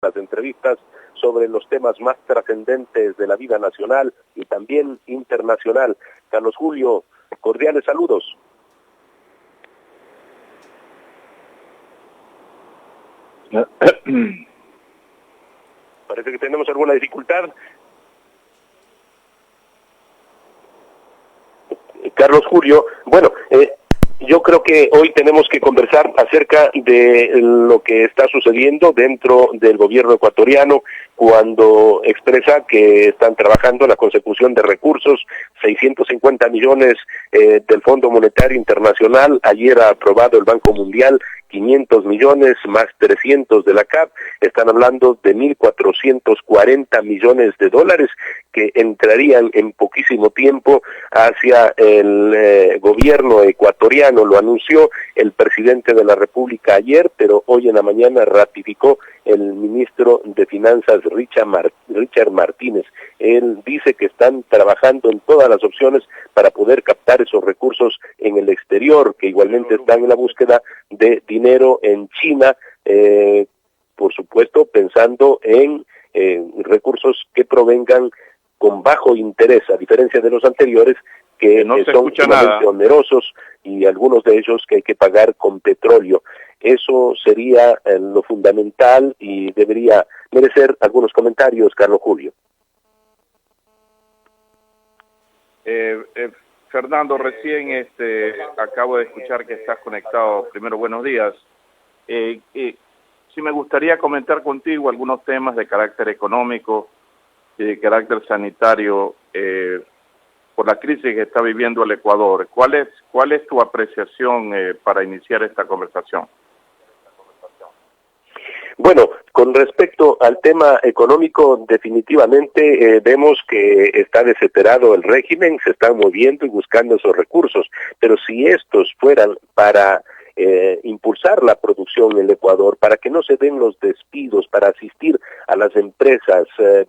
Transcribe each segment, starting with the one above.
las entrevistas sobre los temas más trascendentes de la vida nacional y también internacional. Carlos Julio, cordiales saludos. Parece que tenemos alguna dificultad. Carlos Julio, bueno, yo creo que hoy tenemos que conversar acerca de lo que está sucediendo dentro del gobierno ecuatoriano cuando expresa que están trabajando en la consecución de recursos, 650 millones del Fondo Monetario Internacional, ayer ha aprobado el Banco Mundial 500 millones más 300 de la CAP, están hablando de 1.440 millones de dólares que entrarían en poquísimo tiempo hacia el gobierno ecuatoriano. Lo anunció el presidente de la República ayer, pero hoy en la mañana ratificó el ministro de Finanzas Richard Martínez. Él dice que están trabajando en todas las opciones para poder captar esos recursos en el exterior, que igualmente están en la búsqueda de dinero en China, por supuesto pensando en recursos que provengan con bajo interés, a diferencia de los anteriores, que son sumamente onerosos y algunos de ellos que hay que pagar con petróleo. Eso sería lo fundamental y debería merecer algunos comentarios, Carlos Julio. Fernando, recién acabo de escuchar que estás conectado. Primero, buenos días. Sí me gustaría comentar contigo algunos temas de carácter económico y de carácter sanitario por la crisis que está viviendo el Ecuador. ¿Cuál es tu apreciación para iniciar esta conversación? Bueno, con respecto al tema económico, definitivamente vemos que está desesperado el régimen, se están moviendo y buscando esos recursos, pero si estos fueran para impulsar la producción en el Ecuador, para que no se den los despidos, para asistir a las empresas,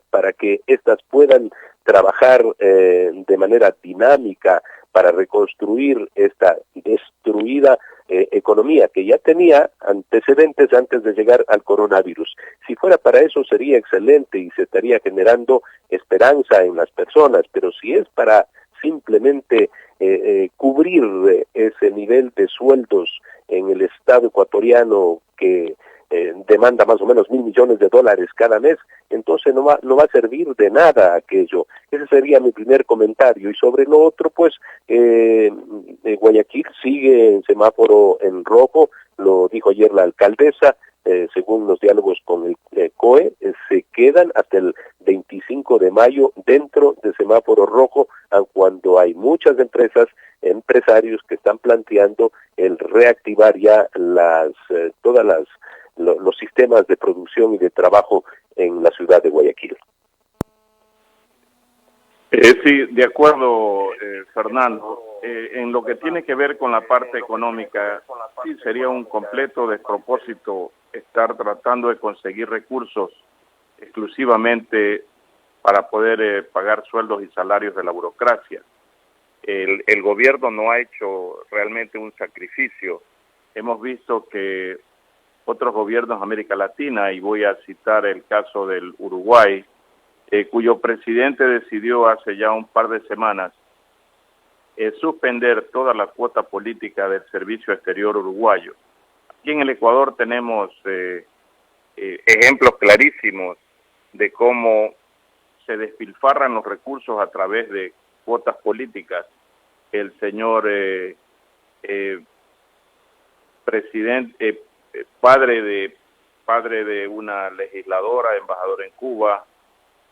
para que éstas puedan trabajar de manera dinámica para reconstruir esta destruida economía que ya tenía antecedentes antes de llegar al coronavirus. Si fuera para eso sería excelente y se estaría generando esperanza en las personas, pero si es para simplemente cubrir ese nivel de sueldos en el Estado ecuatoriano que demanda más o menos $1.000 millones cada mes, entonces no va a servir de nada aquello. Ese sería mi primer comentario. Y sobre lo otro, pues, Guayaquil sigue en semáforo en rojo, lo dijo ayer la alcaldesa, según los diálogos con el COE, se quedan hasta el 25 de mayo dentro de semáforo rojo, cuando hay muchas empresarios que están planteando el reactivar ya los sistemas de producción y de trabajo en la ciudad de Guayaquil. Sí, de acuerdo, Fernando. En lo que tiene que ver con la parte económica, sí sería un completo despropósito estar tratando de conseguir recursos exclusivamente para poder pagar sueldos y salarios de la burocracia. El gobierno no ha hecho realmente un sacrificio. Hemos visto que otros gobiernos de América Latina, y voy a citar el caso del Uruguay, cuyo presidente decidió hace ya un par de semanas suspender toda la cuota política del servicio exterior uruguayo. Aquí en el Ecuador tenemos ejemplos clarísimos de cómo se despilfarran los recursos a través de cuotas políticas. El señor presidente, padre de una legisladora, embajador en Cuba,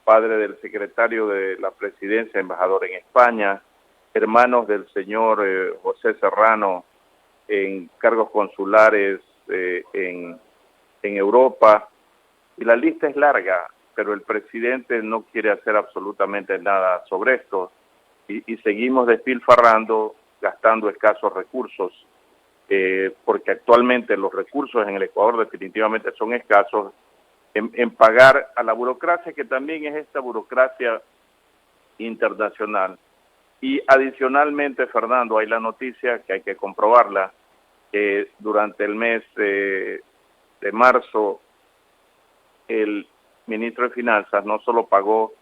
padre del secretario de la presidencia, embajador en España, hermanos del señor José Serrano en cargos consulares en Europa, y la lista es larga, pero el presidente no quiere hacer absolutamente nada sobre esto, y seguimos despilfarrando, gastando escasos recursos, porque actualmente los recursos en el Ecuador definitivamente son escasos, en pagar a la burocracia, que también es esta burocracia internacional. Y adicionalmente, Fernando, hay la noticia que hay que comprobarla, que durante el mes de marzo el ministro de Finanzas no solo pagó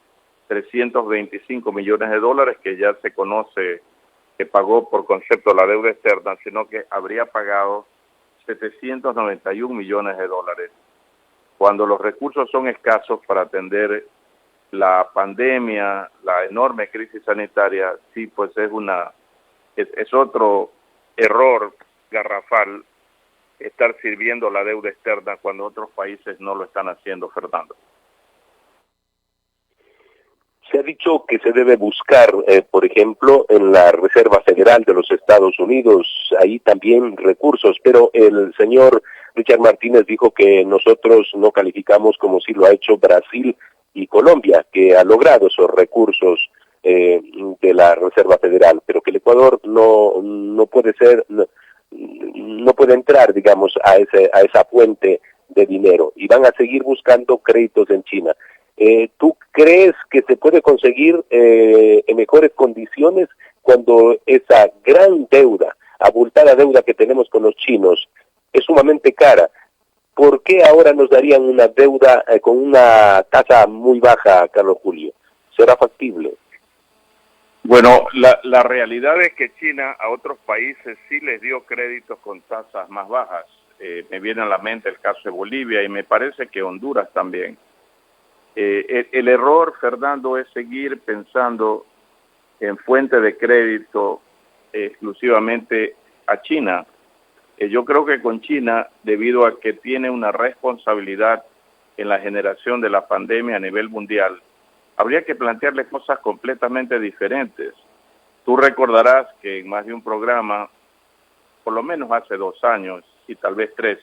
325 millones de dólares, que ya se conoce que pagó por concepto la deuda externa, sino que habría pagado 791 millones de dólares. Cuando los recursos son escasos para atender la pandemia, la enorme crisis sanitaria, sí, pues es otro error garrafal estar sirviendo la deuda externa cuando otros países no lo están haciendo, Fernando. Se ha dicho que se debe buscar, por ejemplo, en la Reserva Federal de los Estados Unidos, ahí también recursos, pero el señor Richard Martínez dijo que nosotros no calificamos como sí lo ha hecho Brasil y Colombia, que ha logrado esos recursos de la Reserva Federal, pero que el Ecuador no puede ser, no puede entrar, digamos, a esa fuente de dinero, y van a seguir buscando créditos en China. ¿Tú crees que se puede conseguir en mejores condiciones cuando esa gran deuda, abultada deuda que tenemos con los chinos, es sumamente cara? ¿Por qué ahora nos darían una deuda con una tasa muy baja, Carlos Julio? ¿Será factible? Bueno, la realidad es que China a otros países sí les dio créditos con tasas más bajas. Me viene a la mente el caso de Bolivia y me parece que Honduras también. El error, Fernando, es seguir pensando en fuente de crédito exclusivamente a China. Yo creo que con China, debido a que tiene una responsabilidad en la generación de la pandemia a nivel mundial, habría que plantearle cosas completamente diferentes. Tú recordarás que en más de un programa, por lo menos hace 2 años y tal vez 3,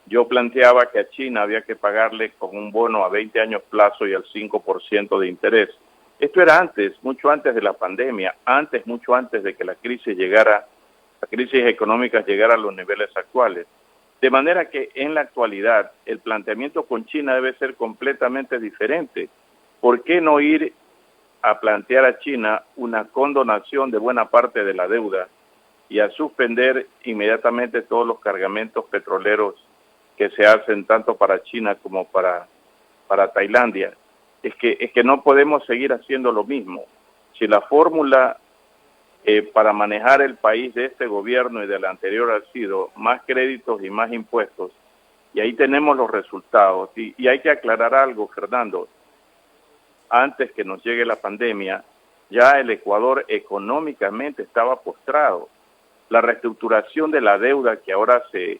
yo planteaba que a China había que pagarle con un bono a 20 años plazo y al 5% de interés. Esto era antes, mucho antes de la pandemia, mucho antes de que la crisis económica llegara a los niveles actuales. De manera que en la actualidad el planteamiento con China debe ser completamente diferente. ¿Por qué no ir a plantear a China una condonación de buena parte de la deuda y a suspender inmediatamente todos los cargamentos petroleros que se hacen tanto para China como para Tailandia? Es que no podemos seguir haciendo lo mismo. Si la fórmula para manejar el país de este gobierno y del anterior ha sido más créditos y más impuestos, y ahí tenemos los resultados, y hay que aclarar algo, Fernando. Antes que nos llegue la pandemia, ya el Ecuador económicamente estaba postrado. La reestructuración de la deuda que ahora se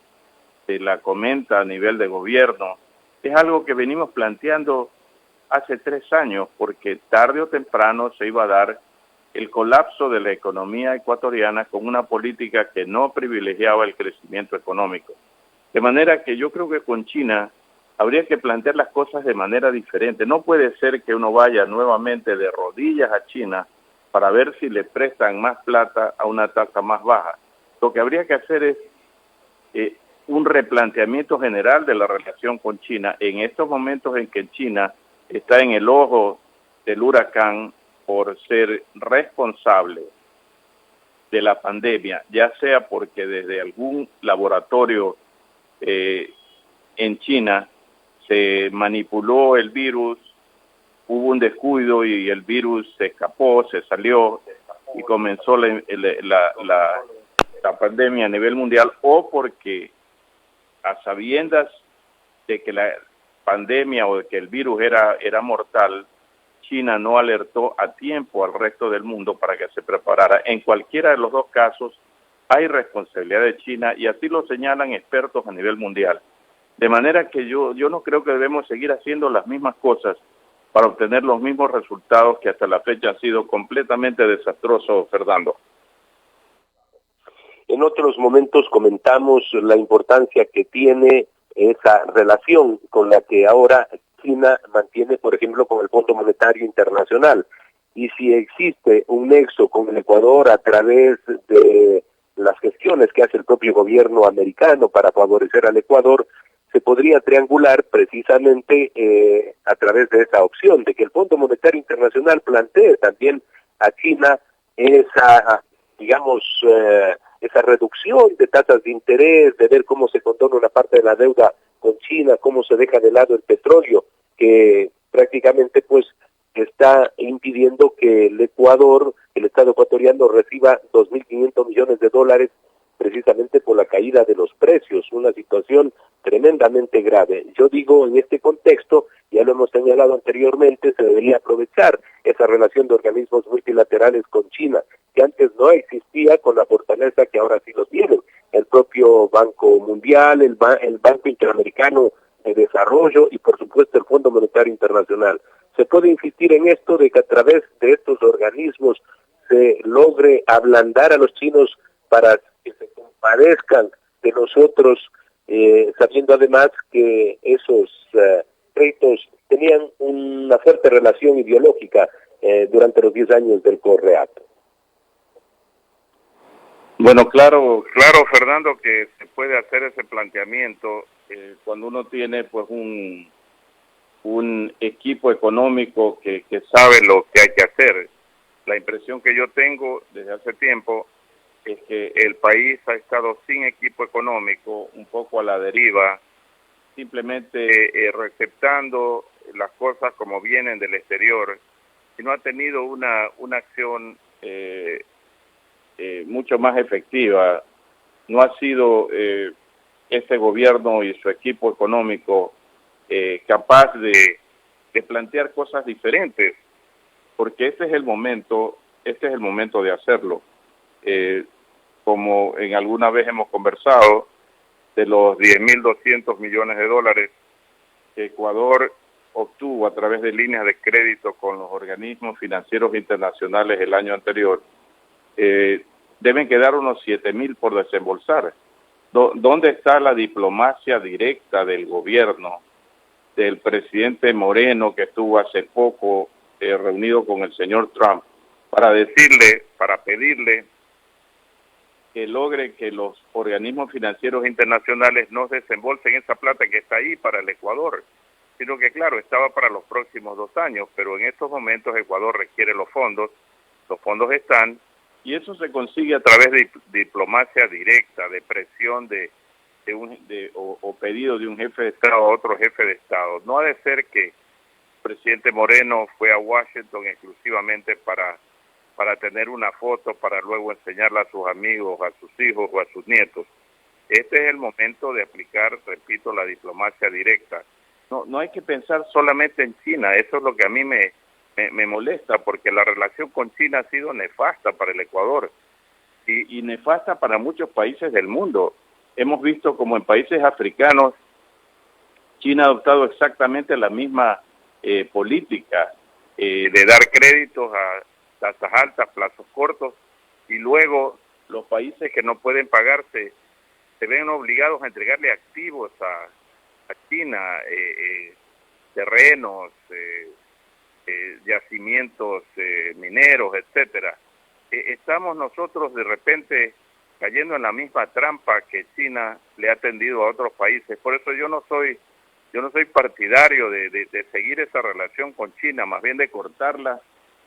la comenta a nivel de gobierno, es algo que venimos planteando hace 3 años, porque tarde o temprano se iba a dar el colapso de la economía ecuatoriana con una política que no privilegiaba el crecimiento económico. De manera que yo creo que con China habría que plantear las cosas de manera diferente. No puede ser que uno vaya nuevamente de rodillas a China para ver si le prestan más plata a una tasa más baja. Lo que habría que hacer es un replanteamiento general de la relación con China en estos momentos en que China está en el ojo del huracán por ser responsable de la pandemia, ya sea porque desde algún laboratorio en China se manipuló el virus, hubo un descuido y el virus se escapó, se salió y comenzó la pandemia a nivel mundial, o porque a sabiendas de que la pandemia o de que el virus era mortal, China no alertó a tiempo al resto del mundo para que se preparara. En cualquiera de los dos casos hay responsabilidad de China y así lo señalan expertos a nivel mundial. De manera que yo no creo que debemos seguir haciendo las mismas cosas para obtener los mismos resultados que hasta la fecha han sido completamente desastrosos, Fernando. En otros momentos comentamos la importancia que tiene esa relación con la que ahora China mantiene, por ejemplo, con el Fondo Monetario Internacional. Y si existe un nexo con el Ecuador a través de las gestiones que hace el propio gobierno americano para favorecer al Ecuador, se podría triangular precisamente a través de esa opción, de que el Fondo Monetario Internacional plantee también a China esa, digamos, esa reducción de tasas de interés, de ver cómo se condona una parte de la deuda con China, cómo se deja de lado el petróleo, que prácticamente pues está impidiendo que el Estado ecuatoriano reciba 2.500 millones de dólares precisamente por la caída de los precios, una situación tremendamente grave. Yo digo, en este contexto, ya lo hemos señalado anteriormente, se debería aprovechar esa relación de organismos multilaterales con China, que antes no existía con la fortaleza que ahora sí lo tienen. El propio Banco Mundial, el Banco Interamericano de Desarrollo y por supuesto el Fondo Monetario Internacional. Se puede insistir en esto de que a través de estos organismos se logre ablandar a los chinos para que se compadezcan de nosotros, sabiendo además que esos créditos tenían una fuerte relación ideológica durante los 10 años del Correato. Bueno, claro, Fernando, que se puede hacer ese planteamiento cuando uno tiene pues un equipo económico que sabe lo que hay que hacer. La impresión que yo tengo desde hace tiempo es que el país ha estado sin equipo económico, un poco a la deriva, simplemente receptando las cosas como vienen del exterior, y no ha tenido una acción mucho más efectiva. No ha sido este gobierno y su equipo económico capaz de plantear cosas diferentes, porque este es el momento de hacerlo. Como en alguna vez hemos conversado, de los 10.200 millones de dólares que Ecuador obtuvo a través de líneas de crédito con los organismos financieros internacionales el año anterior, deben quedar unos 7.000 por desembolsar. ¿Dónde está la diplomacia directa del gobierno, del presidente Moreno, que estuvo hace poco reunido con el señor Trump, para pedirle que logre que los organismos financieros internacionales no desembolsen esa plata que está ahí para el Ecuador, sino que claro, estaba para los próximos 2 años, pero en estos momentos Ecuador requiere los fondos están, y eso se consigue a través de diplomacia directa, de presión o pedido de un jefe de Estado a otro jefe de Estado. No ha de ser que el presidente Moreno fue a Washington exclusivamente para tener una foto, para luego enseñarla a sus amigos, a sus hijos o a sus nietos. Este es el momento de aplicar, repito, la diplomacia directa. No hay que pensar solamente en China, eso es lo que a mí me molesta, porque la relación con China ha sido nefasta para el Ecuador y nefasta para muchos países del mundo. Hemos visto como en países africanos China ha adoptado exactamente la misma política de dar créditos a tasas altas, plazos cortos, y luego los países que no pueden pagarse se ven obligados a entregarle activos a China, terrenos, yacimientos mineros, etcétera. Estamos nosotros de repente cayendo en la misma trampa que China le ha tendido a otros países. Por eso yo no soy partidario de seguir esa relación con China, más bien de cortarla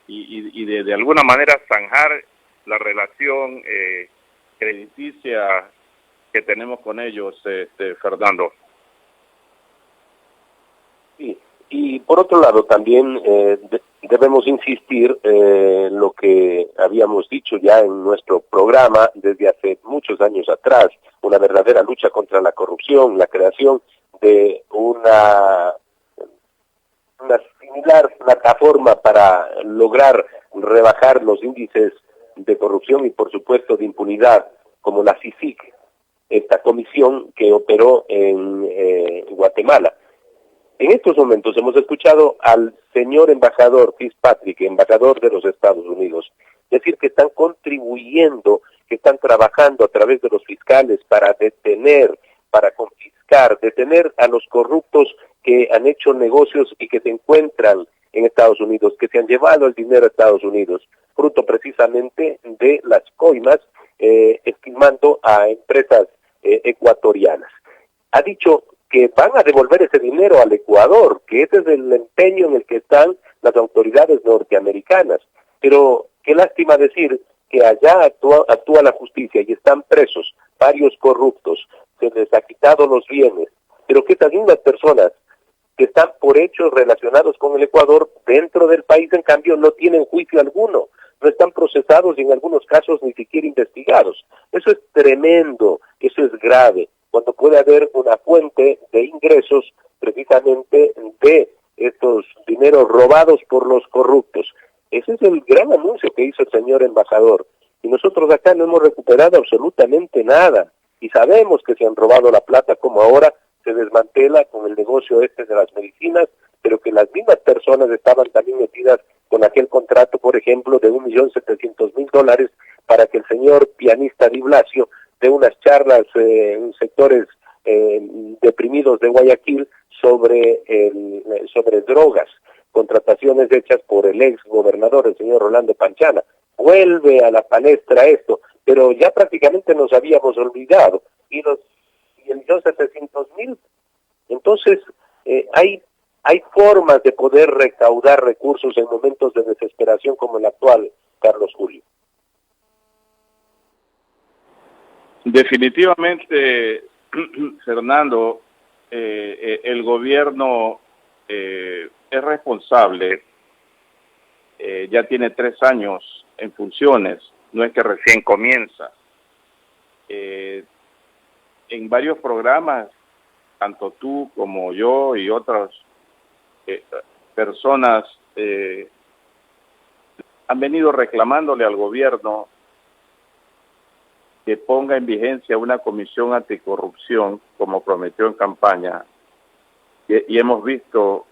y de alguna manera zanjar la relación crediticia que tenemos con ellos, Fernando. Sí, y por otro lado también debemos insistir lo que habíamos dicho ya en nuestro programa desde hace muchos años atrás, una verdadera lucha contra la corrupción, la creación de una similar plataforma para lograr rebajar los índices de corrupción y por supuesto de impunidad, como la CICIG, esta comisión que operó en Guatemala. En estos momentos hemos escuchado al señor embajador Fitzpatrick, embajador de los Estados Unidos, decir que están contribuyendo, que están trabajando a través de los fiscales para detener, para confiscar, detener a los corruptos que han hecho negocios y que se encuentran en Estados Unidos, que se han llevado el dinero a Estados Unidos, fruto precisamente de las coimas, estimando a empresas ecuatorianas. Ha dicho que van a devolver ese dinero al Ecuador, que ese es el empeño en el que están las autoridades norteamericanas. Pero qué lástima decir que allá actúa la justicia y están presos varios corruptos, se les ha quitado los bienes, pero que estas mismas personas que están por hechos relacionados con el Ecuador dentro del país, en cambio, no tienen juicio alguno, no están procesados y en algunos casos ni siquiera investigados. Eso es tremendo, eso es grave, cuando puede haber una fuente de ingresos precisamente de estos dineros robados por los corruptos. Ese es el gran anuncio que hizo el señor embajador. Y nosotros acá no hemos recuperado absolutamente nada. Y sabemos que se han robado la plata, como ahora se desmantela con el negocio de las medicinas, pero que las mismas personas estaban también metidas con aquel contrato, por ejemplo, de $1.700.000 para que el señor pianista Di Blasio dé unas charlas en sectores deprimidos de Guayaquil sobre drogas, contrataciones hechas por el ex gobernador, el señor Rolando Panchana. Vuelve a la palestra esto, pero ya prácticamente nos habíamos olvidado. Y el $1.700.000, entonces hay formas de poder recaudar recursos en momentos de desesperación como el actual, Carlos Julio. Definitivamente, Fernando, el gobierno es responsable, ya tiene 3 años en funciones, no es que recién comienza. En varios programas, tanto tú como yo y otras personas han venido reclamándole al gobierno que ponga en vigencia una comisión anticorrupción, como prometió en campaña, y hemos visto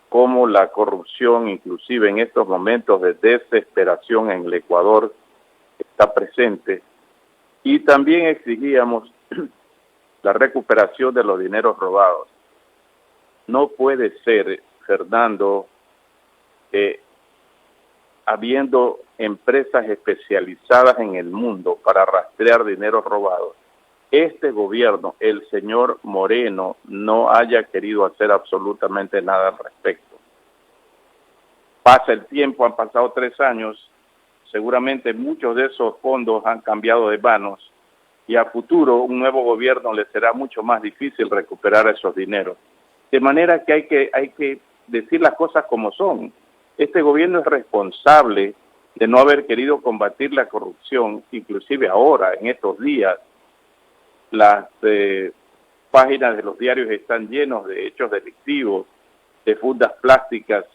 cómo la corrupción, inclusive en estos momentos de desesperación en el Ecuador, está presente. Y también exigíamos la recuperación de los dineros robados. No puede ser, Fernando, habiendo empresas especializadas en el mundo para rastrear dineros robados, este gobierno, el señor Moreno, no haya querido hacer absolutamente nada al respecto. Pasa el tiempo, han pasado 3 años, seguramente muchos de esos fondos han cambiado de manos y a futuro un nuevo gobierno le será mucho más difícil recuperar esos dineros. De manera que hay que decir las cosas como son. Este gobierno es responsable de no haber querido combatir la corrupción, inclusive ahora, en estos días. Las páginas de los diarios están llenos de hechos delictivos, de fundas plásticas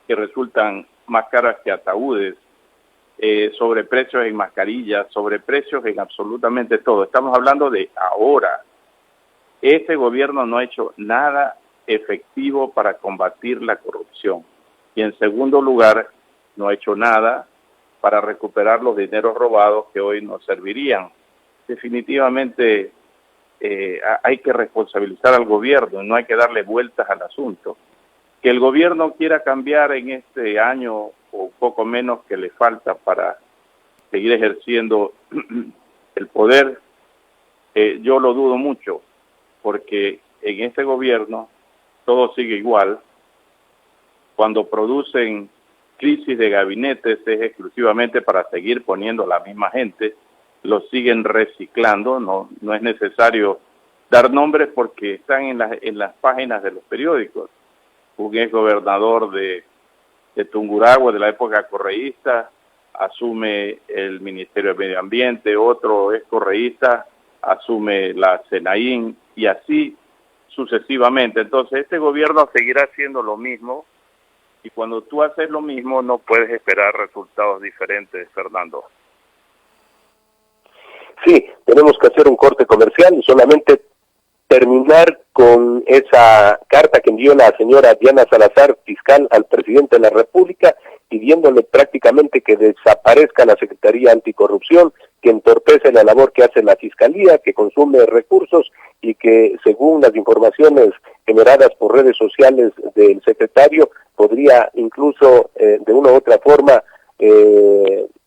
que resultan más caras que ataúdes, sobreprecios en mascarillas, sobreprecios en absolutamente todo. Estamos hablando de ahora. Este gobierno no ha hecho nada efectivo para combatir la corrupción. Y en segundo lugar, no ha hecho nada para recuperar los dineros robados que hoy nos servirían. Definitivamente hay que responsabilizar al gobierno, no hay que darle vueltas al asunto. Que el gobierno quiera cambiar en este año o poco menos que le falta para seguir ejerciendo el poder, yo lo dudo mucho, porque en este gobierno todo sigue igual. Cuando producen crisis de gabinetes es exclusivamente para seguir poniendo la misma gente, lo siguen reciclando, no es necesario dar nombres porque están en las páginas de los periódicos. Un ex gobernador de Tungurahua de la época correísta asume el Ministerio de Medio Ambiente, otro ex correísta asume la SENAIN y así sucesivamente. Entonces este gobierno seguirá haciendo lo mismo y cuando tú haces lo mismo no puedes esperar resultados diferentes, Fernando. Sí, tenemos que hacer un corte comercial y solamente terminar con esa carta que envió la señora Diana Salazar, fiscal, al presidente de la República, pidiéndole prácticamente que desaparezca la Secretaría Anticorrupción, que entorpece la labor que hace la Fiscalía, que consume recursos y que, según las informaciones generadas por redes sociales del secretario, podría incluso de una u otra forma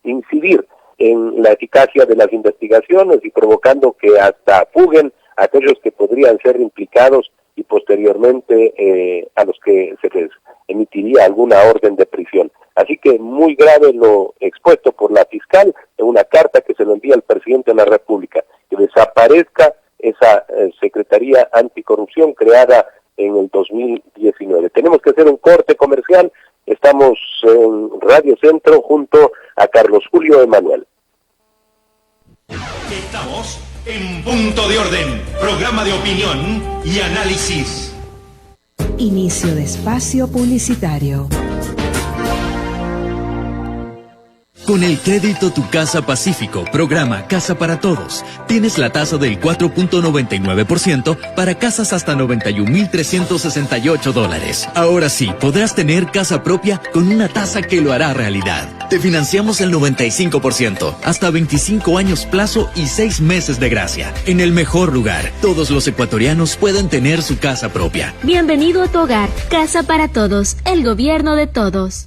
incidir en la eficacia de las investigaciones y provocando que hasta fuguen aquellos que podrían ser implicados y posteriormente a los que se les emitiría alguna orden de prisión. Así que muy grave lo expuesto por la fiscal en una carta que se lo envía al presidente de la República, que desaparezca esa Secretaría Anticorrupción creada en el 2019. Tenemos que hacer un corte comercial. Estamos en Radio Centro junto a Carlos Julio Emanuel. Estamos en Punto de Orden, programa de opinión y análisis. Inicio de espacio publicitario. Con el crédito Tu Casa Pacífico, programa Casa para Todos, tienes la tasa del 4.99% para casas hasta $91,368. Ahora sí, podrás tener casa propia con una tasa que lo hará realidad. Te financiamos el 95%, hasta 25 años plazo y 6 meses de gracia. En el mejor lugar, todos los ecuatorianos pueden tener su casa propia. Bienvenido a tu hogar, Casa para Todos, el gobierno de todos.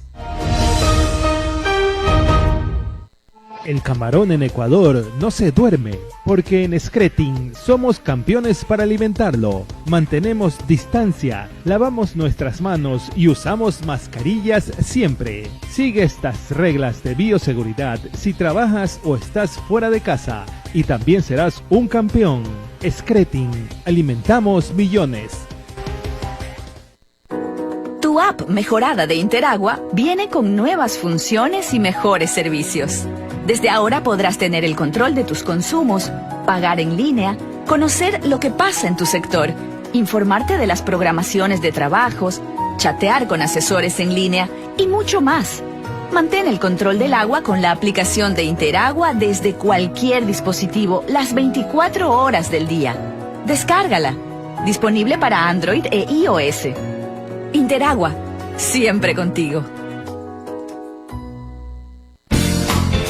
El camarón en Ecuador no se duerme, porque en Scretin somos campeones para alimentarlo. Mantenemos distancia, lavamos nuestras manos y usamos mascarillas siempre. Sigue estas reglas de bioseguridad si trabajas o estás fuera de casa y también serás un campeón. Scretin, alimentamos millones. Tu app mejorada de Interagua viene con nuevas funciones y mejores servicios. Desde ahora podrás tener el control de tus consumos, pagar en línea, conocer lo que pasa en tu sector, informarte de las programaciones de trabajos, chatear con asesores en línea y mucho más. Mantén el control del agua con la aplicación de Interagua desde cualquier dispositivo las 24 horas del día. Descárgala. Disponible para Android e iOS. Interagua, siempre contigo.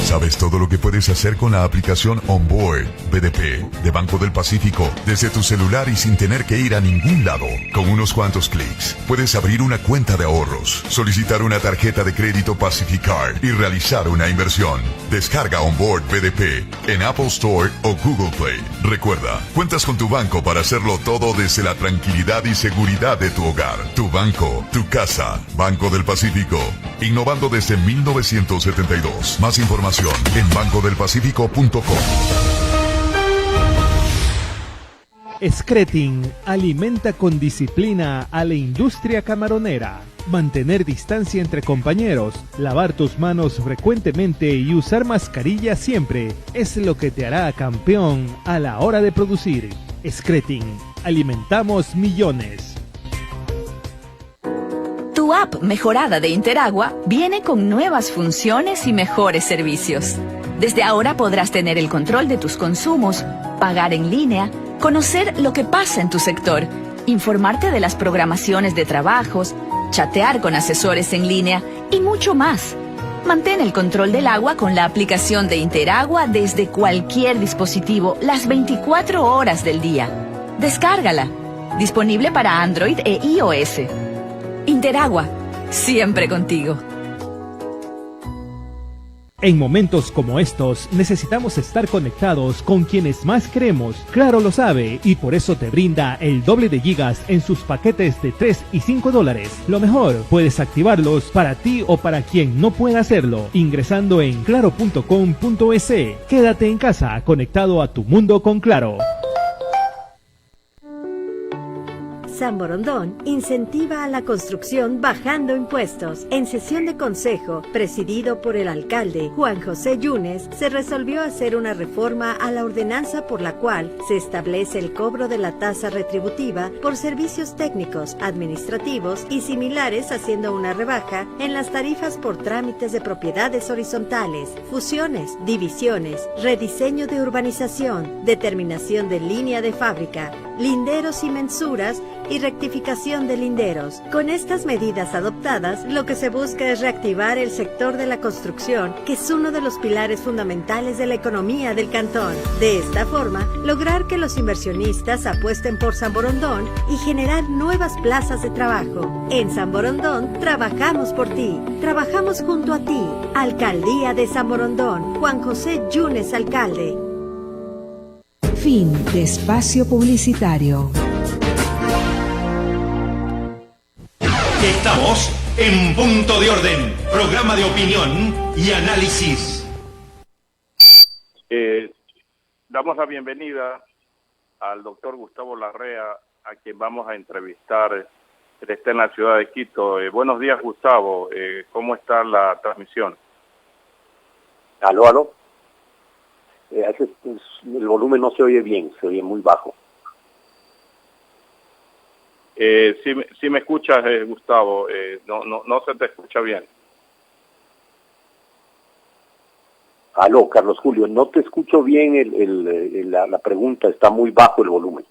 ¿Sabes todo lo que puedes hacer con la aplicación Onboard BDP de Banco del Pacífico desde tu celular y sin tener que ir a ningún lado? Con unos cuantos clics puedes abrir una cuenta de ahorros, solicitar una tarjeta de crédito Pacificard y realizar una inversión. Descarga Onboard BDP en Apple Store o Google Play. Recuerda, cuentas con tu banco para hacerlo todo desde la tranquilidad y seguridad de tu hogar. Tu banco, tu casa. Banco del Pacífico. Innovando desde 1972. Más información en bancodelpacifico.com. Scretin alimenta con disciplina a la industria camaronera. Mantener distancia entre compañeros, lavar tus manos frecuentemente y usar mascarilla siempre es lo que te hará campeón a la hora de producir. Scretin, alimentamos millones. Tu app mejorada de Interagua viene con nuevas funciones y mejores servicios. Desde ahora podrás tener el control de tus consumos, pagar en línea, conocer lo que pasa en tu sector, informarte de las programaciones de trabajos, chatear con asesores en línea y mucho más. Mantén el control del agua con la aplicación de Interagua desde cualquier dispositivo las 24 horas del día. Descárgala. Disponible para Android e iOS. Interagua, siempre contigo. En momentos como estos, necesitamos estar conectados con quienes más queremos. Claro lo sabe, y por eso te brinda el doble de gigas en sus paquetes de $3 y $5. Lo mejor, puedes activarlos para ti o para quien no pueda hacerlo, ingresando en claro.com.es. Quédate en casa, conectado a tu mundo con Claro. San Borondón incentiva a la construcción bajando impuestos. En sesión de consejo, presidido por el alcalde Juan José Yunes, se resolvió hacer una reforma a la ordenanza por la cual se establece el cobro de la tasa retributiva por servicios técnicos, administrativos y similares, haciendo una rebaja en las tarifas por trámites de propiedades horizontales, fusiones, divisiones, rediseño de urbanización, determinación de línea de fábrica, linderos y mensuras y rectificación de linderos. Con estas medidas adoptadas, lo que se busca es reactivar el sector de la construcción, que es uno de los pilares fundamentales de la economía del cantón. De esta forma, lograr que los inversionistas apuesten por San Borondón y generar nuevas plazas de trabajo. En San Borondón, trabajamos por ti. Trabajamos junto a ti. Alcaldía de San Borondón. Juan José Yunes, alcalde. Fin de espacio publicitario. Estamos en Punto de Orden, programa de opinión y análisis. Damos la bienvenida al doctor Gustavo Larrea, a quien vamos a entrevistar. Él está en la ciudad de Quito. Buenos días, Gustavo. ¿Cómo está la transmisión? Aló. El volumen no se oye bien, se oye muy bajo. Si me escuchas, Gustavo, no se te escucha bien. Aló, Carlos Julio, no te escucho bien la pregunta, está muy bajo el volumen.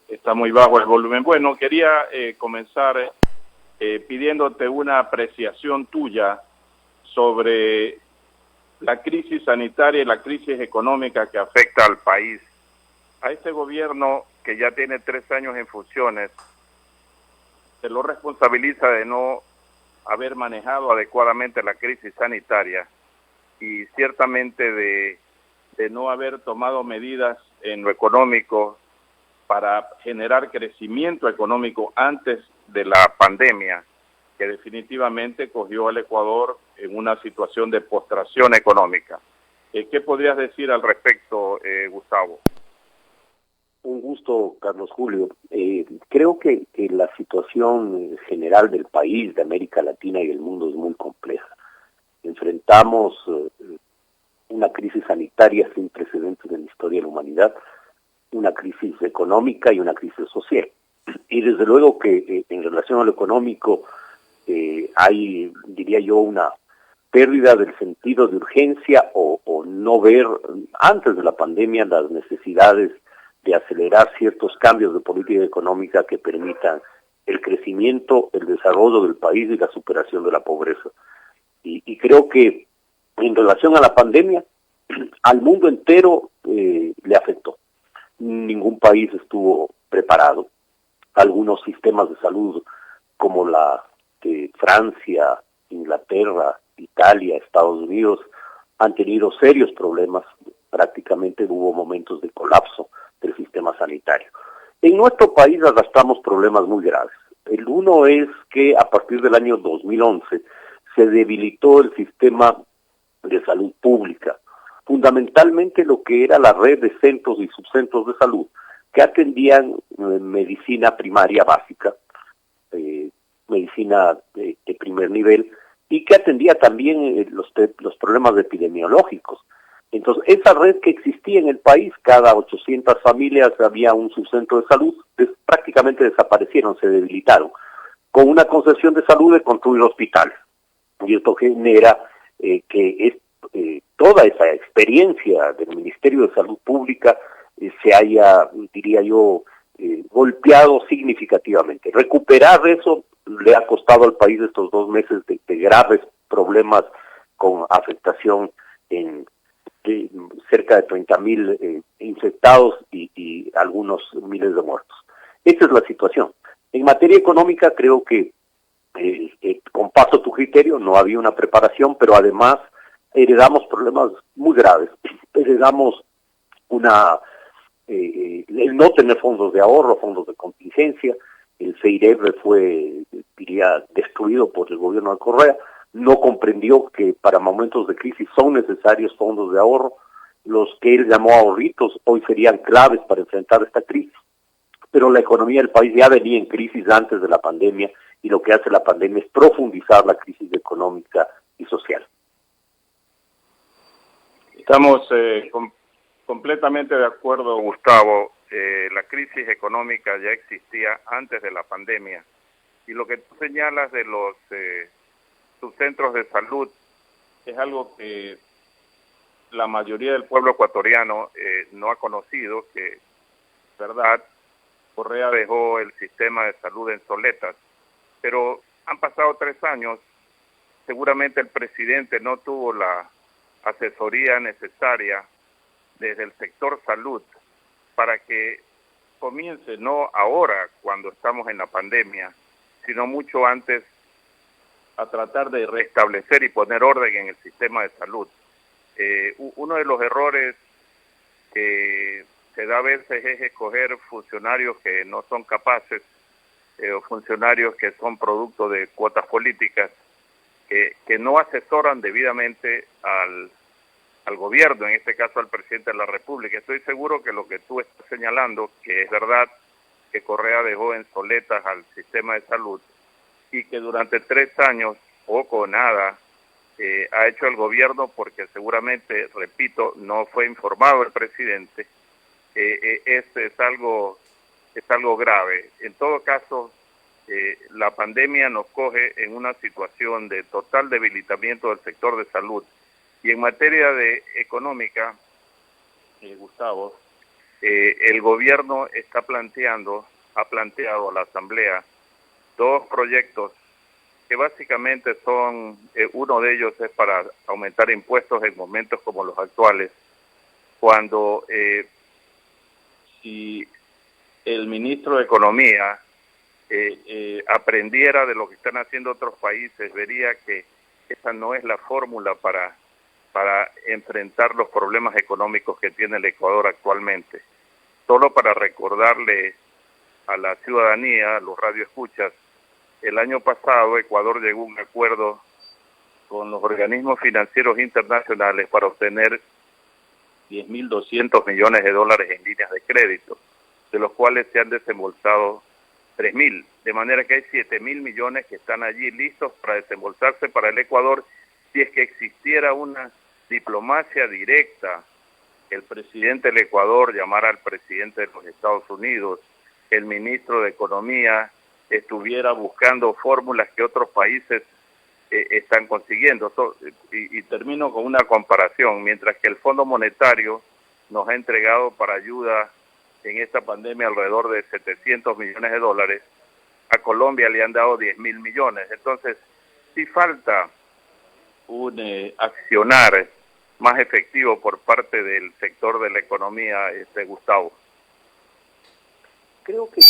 Está muy bajo el volumen. Bueno, quería comenzar pidiéndote una apreciación tuya sobre la crisis sanitaria y la crisis económica que afecta al país. A este gobierno, que ya tiene 3 años en funciones, se lo responsabiliza de no haber manejado adecuadamente la crisis sanitaria y ciertamente de no haber tomado medidas en lo económico para generar crecimiento económico antes de la pandemia, que definitivamente cogió al Ecuador en una situación de postración económica. ¿Qué podrías decir al respecto, Gustavo? Un gusto, Carlos Julio. Creo que la situación general del país, de América Latina y del mundo es muy compleja. Enfrentamos una crisis sanitaria sin precedentes en la historia de la humanidad, una crisis económica y una crisis social. Y desde luego que en relación a lo económico hay, diría yo, una pérdida del sentido de urgencia o no ver antes de la pandemia las necesidades de acelerar ciertos cambios de política económica que permitan el crecimiento, el desarrollo del país y la superación de la pobreza. Y creo que en relación a la pandemia, al mundo entero le afectó. Ningún país estuvo preparado. Algunos sistemas de salud como la de Francia, Inglaterra, Italia, Estados Unidos han tenido serios problemas. Prácticamente hubo momentos de colapso del sistema sanitario. En nuestro país arrastramos problemas muy graves. El uno es que a partir del año 2011 se debilitó el sistema de salud pública, fundamentalmente lo que era la red de centros y subcentros de salud que atendían medicina primaria básica, medicina de primer nivel, y que atendía también los problemas epidemiológicos. Entonces, esa red que existía en el país, cada 800 familias había un subcentro de salud, prácticamente desaparecieron, se debilitaron, con una concesión de salud de construir hospitales. Y esto genera que toda esa experiencia del Ministerio de Salud Pública se haya, diría yo, golpeado significativamente. Recuperar eso le ha costado al país estos 2 meses de graves problemas con afectación en cerca de 30.000 infectados y algunos miles de muertos. Esta es la situación. En materia económica creo que comparto tu criterio, no había una preparación, pero además heredamos problemas muy graves. Heredamos el no tener fondos de ahorro, fondos de contingencia. El CEIREB fue, diría, destruido por el gobierno de Correa. No comprendió que para momentos de crisis son necesarios fondos de ahorro. Los que él llamó ahorritos hoy serían claves para enfrentar esta crisis. Pero la economía del país ya venía en crisis antes de la pandemia y lo que hace la pandemia es profundizar la crisis económica y social. Estamos completamente de acuerdo, Gustavo. La crisis económica ya existía antes de la pandemia. Y lo que tú señalas de los subcentros de salud es algo que la mayoría del pueblo ecuatoriano no ha conocido, que, verdad, Correa dejó el sistema de salud en soletas. Pero han pasado 3 años, seguramente el presidente no tuvo la asesoría necesaria desde el sector salud para que comience, no ahora cuando estamos en la pandemia, sino mucho antes, a tratar de restablecer y poner orden en el sistema de salud. Uno de los errores que se da a veces es escoger funcionarios que no son capaces, o funcionarios que son producto de cuotas políticas, que no asesoran debidamente al gobierno, en este caso al presidente de la República. Estoy seguro que lo que tú estás señalando, que es verdad que Correa dejó en soletas al sistema de salud y que durante 3 años, poco o nada, ha hecho el gobierno, porque seguramente, repito, no fue informado el presidente, es algo grave. En todo caso, la pandemia nos coge en una situación de total debilitamiento del sector de salud. Y en materia de económica, Gustavo, el gobierno ha planteado a la Asamblea 2 proyectos que básicamente son, uno de ellos es para aumentar impuestos en momentos como los actuales, cuando si el ministro de Economía aprendiera de lo que están haciendo otros países, vería que esa no es la fórmula para enfrentar los problemas económicos que tiene el Ecuador actualmente. Solo para recordarle a la ciudadanía, a los radioescuchas, el año pasado Ecuador llegó a un acuerdo con los organismos financieros internacionales para obtener 10.200 millones de dólares en líneas de crédito, de los cuales se han desembolsado 3.000, de manera que hay 7.000 millones que están allí listos para desembolsarse para el Ecuador. Si es que existiera una diplomacia directa, el presidente del Ecuador llamara al presidente de los Estados Unidos, el ministro de Economía estuviera buscando fórmulas que otros países están consiguiendo. Y termino con una comparación. Mientras que el Fondo Monetario nos ha entregado para ayuda en esta pandemia alrededor de 700 millones de dólares, a Colombia le han dado 10.000 millones. Entonces, sí falta un accionar más efectivo por parte del sector de la economía, Gustavo. Creo que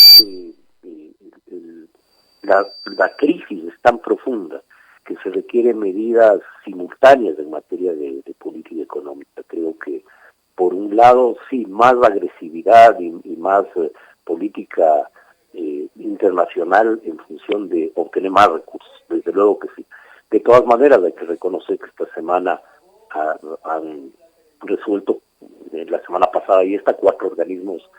la crisis es tan profunda que se requieren medidas simultáneas en materia de política económica. Creo que, por un lado, sí, más agresividad y más política internacional en función de obtener más recursos, desde luego que sí. De todas maneras, hay que reconocer que esta semana han resuelto, la semana pasada y esta, 4 organismos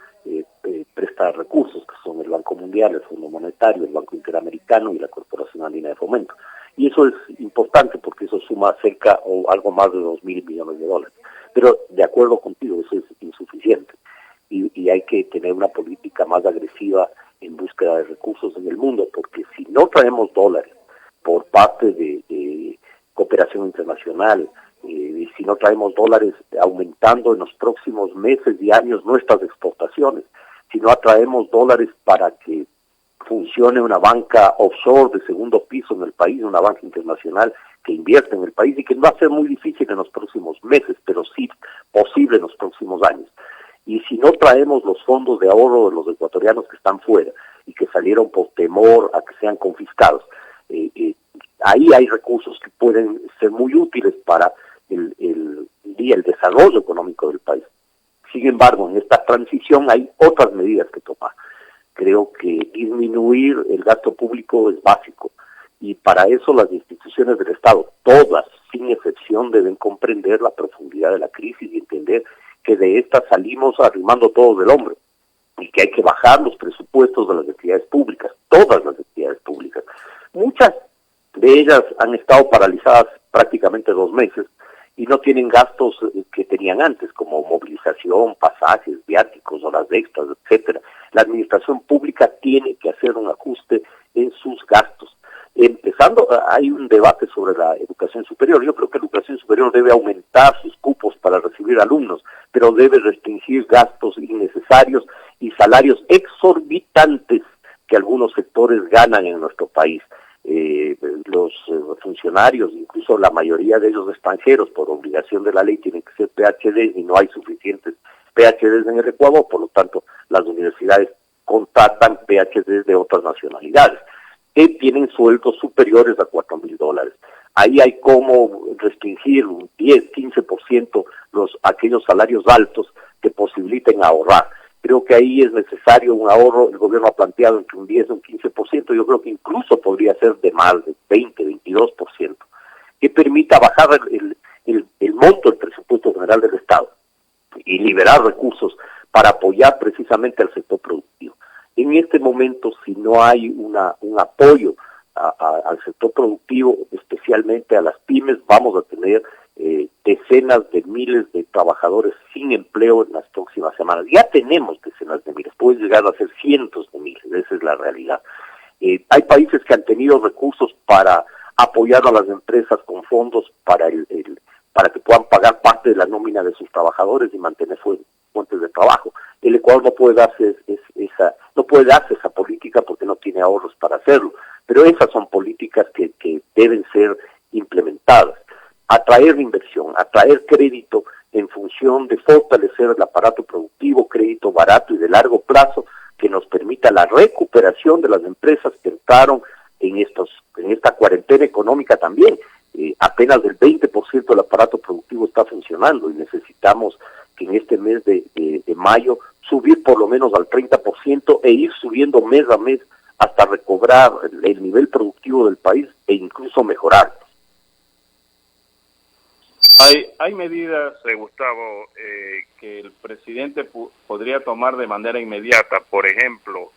presta recursos, que son el Banco Mundial, el Fondo Monetario, el Banco Interamericano y la Corporación Andina de Fomento. Y eso es importante porque eso suma cerca o algo más de 2.000 millones de dólares. Pero de acuerdo contigo, eso es insuficiente. Y hay que tener una política más agresiva en búsqueda de recursos en el mundo, porque si no traemos dólares por parte de cooperación internacional, si no traemos dólares aumentando en los próximos meses y años nuestras exportaciones, si no atraemos dólares para que funcione una banca offshore de segundo piso en el país, una banca internacional que invierte en el país y que va a ser muy difícil en los próximos meses, pero sí posible en los próximos años. Y si no traemos los fondos de ahorro de los ecuatorianos que están fuera y que salieron por temor a que sean confiscados, ahí hay recursos que pueden ser muy útiles para el desarrollo económico del país. Sin embargo, en esta transición hay otras medidas que tomar. Creo que disminuir el gasto público es básico y para eso las instituciones del Estado, todas, sin excepción, deben comprender la profundidad de la crisis y entender que de esta salimos arrimando todos del hombro y que hay que bajar los presupuestos de las entidades públicas, todas las entidades públicas. Muchas de ellas han estado paralizadas prácticamente 2 meses y no tienen gastos que tenían antes, como movilización, pasajes, viáticos, horas extras, etcétera. La administración pública tiene que hacer un ajuste en sus gastos. Empezando, hay un debate sobre la educación superior. Yo creo que la educación superior debe aumentar sus cupos para recibir alumnos, pero debe restringir gastos innecesarios y salarios exorbitantes que algunos sectores ganan en nuestro país. Los funcionarios, incluso la mayoría de ellos extranjeros, por obligación de la ley tienen que ser PhD y no hay suficientes PhDs en el Ecuador, por lo tanto las universidades contratan PhDs de otras nacionalidades que tienen sueldos superiores a $4.000. Ahí hay como restringir un 10-15% aquellos salarios altos que posibiliten ahorrar. Creo que ahí es necesario un ahorro. El gobierno ha planteado entre un 10 y un 15%, yo creo que incluso podría ser de más, de 20, 22%, que permita bajar el monto del presupuesto liberar recursos para apoyar precisamente al sector productivo. En este momento, si no hay un apoyo al sector productivo, especialmente a las pymes, vamos a tener decenas de miles de trabajadores sin empleo en las próximas semanas. Ya tenemos decenas de miles, puede llegar a ser cientos de miles, esa es la realidad. Hay países que han tenido recursos para apoyar a las empresas con fondos para que puedan pagar parte de la nómina de sus trabajadores y mantener fuentes de trabajo. El Ecuador no puede darse esa política porque no tiene ahorros para hacerlo, pero esas son políticas que deben ser implementadas. Atraer inversión, atraer crédito en función de fortalecer el aparato productivo, crédito barato y de largo plazo que nos permita la recuperación de las empresas que entraron en esta cuarentena económica también. Apenas del 20% del aparato productivo está funcionando y necesitamos que en este mes de mayo subir por lo menos al 30% e ir subiendo mes a mes hasta recobrar el nivel productivo del país e incluso mejorarlo. Hay medidas, Gustavo, que el presidente podría tomar de manera inmediata. Por ejemplo,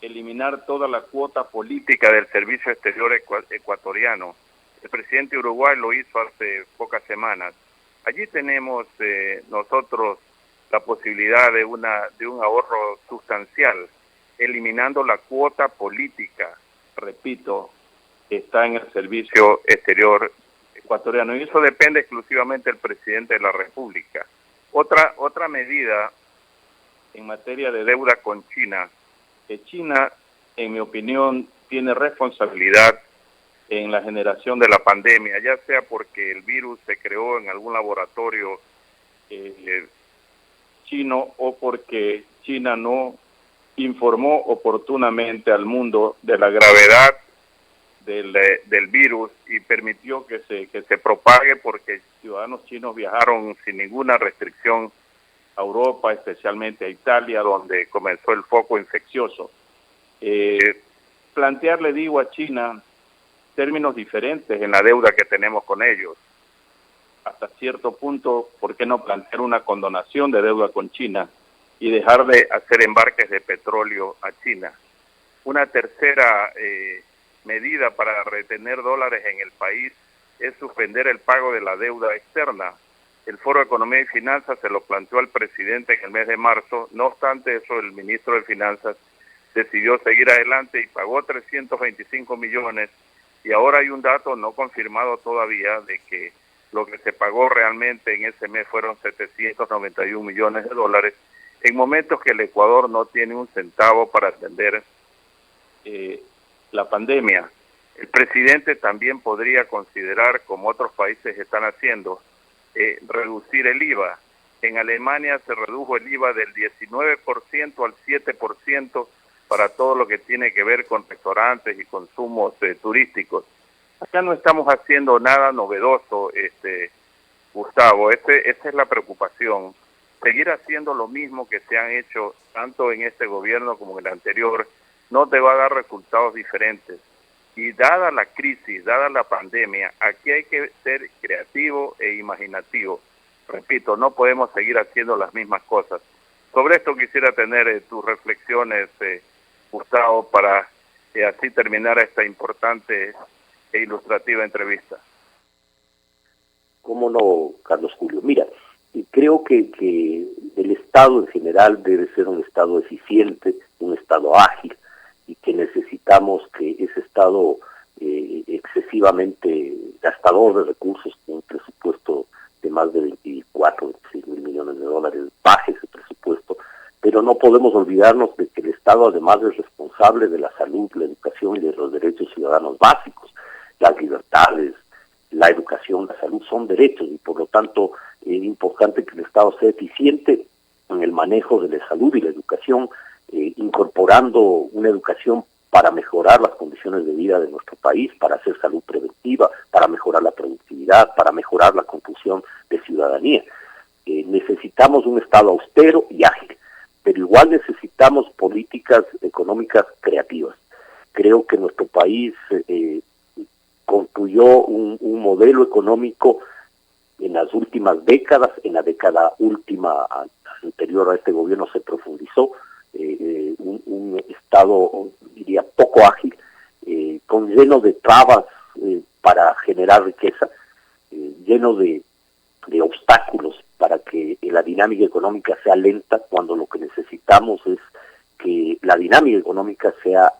eliminar toda la cuota política del servicio exterior ecuatoriano. El presidente de Uruguay lo hizo hace pocas semanas. Allí tenemos nosotros la posibilidad de un ahorro sustancial, eliminando la cuota política, repito, que está en el servicio exterior ecuatoriano, y eso depende exclusivamente del presidente de la República. Otra medida en materia de deuda con China, que China, en mi opinión, tiene responsabilidad en la generación de la pandemia, ya sea porque el virus se creó en algún laboratorio chino o porque China no informó oportunamente al mundo de la gravedad del virus y permitió que se propague, porque ciudadanos chinos viajaron sin ninguna restricción a Europa, especialmente a Italia, donde comenzó el foco infeccioso. Plantearle, digo, a China términos diferentes en la deuda que tenemos con ellos. Hasta cierto punto, ¿por qué no plantear una condonación de deuda con China y dejar de hacer embarques de petróleo a China? Una tercera medida para retener dólares en el país es suspender el pago de la deuda externa. El Foro de Economía y Finanzas se lo planteó al presidente en el mes de marzo. No obstante eso, el ministro de Finanzas decidió seguir adelante y pagó 325 millones. Y ahora hay un dato no confirmado todavía de que lo que se pagó realmente en ese mes fueron 791 millones de dólares, en momentos que el Ecuador no tiene un centavo para atender la pandemia. El presidente también podría considerar, como otros países están haciendo, reducir el IVA. En Alemania se redujo el IVA del 19% al 7% para todo lo que tiene que ver con restaurantes y consumos turísticos. Acá no estamos haciendo nada novedoso, Gustavo. Esa es la preocupación. Seguir haciendo lo mismo que se han hecho tanto en este gobierno como en el anterior no te va a dar resultados diferentes. Y dada la crisis, dada la pandemia, aquí hay que ser creativo e imaginativo. Repito, no podemos seguir haciendo las mismas cosas. Sobre esto quisiera tener tus reflexiones, Gustavo, para así terminar esta importante e ilustrativa entrevista. ¿Cómo no, Carlos Julio? Mira, creo que el Estado en general debe ser un Estado eficiente, un Estado ágil, y que necesitamos que ese Estado excesivamente gastador de recursos, con un presupuesto de más de 26 mil millones de dólares, baje ese presupuesto, pero no podemos olvidarnos de que el Estado además es responsable de la salud, la educación y de los derechos ciudadanos básicos. Las libertades, la educación, la salud son derechos y por lo tanto es importante que el Estado sea eficiente en el manejo de la salud y la educación, incorporando una educación para mejorar las condiciones de vida de nuestro país, para hacer salud preventiva, para mejorar la productividad, para mejorar la construcción de ciudadanía. Necesitamos un Estado austero y ágil, pero igual necesitamos políticas económicas creativas. Creo que nuestro país construyó un modelo económico en las últimas décadas, en la década última anterior a este gobierno se profundizó, un Estado, diría, poco ágil, lleno de trabas para generar riqueza, lleno de obstáculos para que la dinámica económica sea lenta, cuando lo que necesitamos es que la dinámica económica sea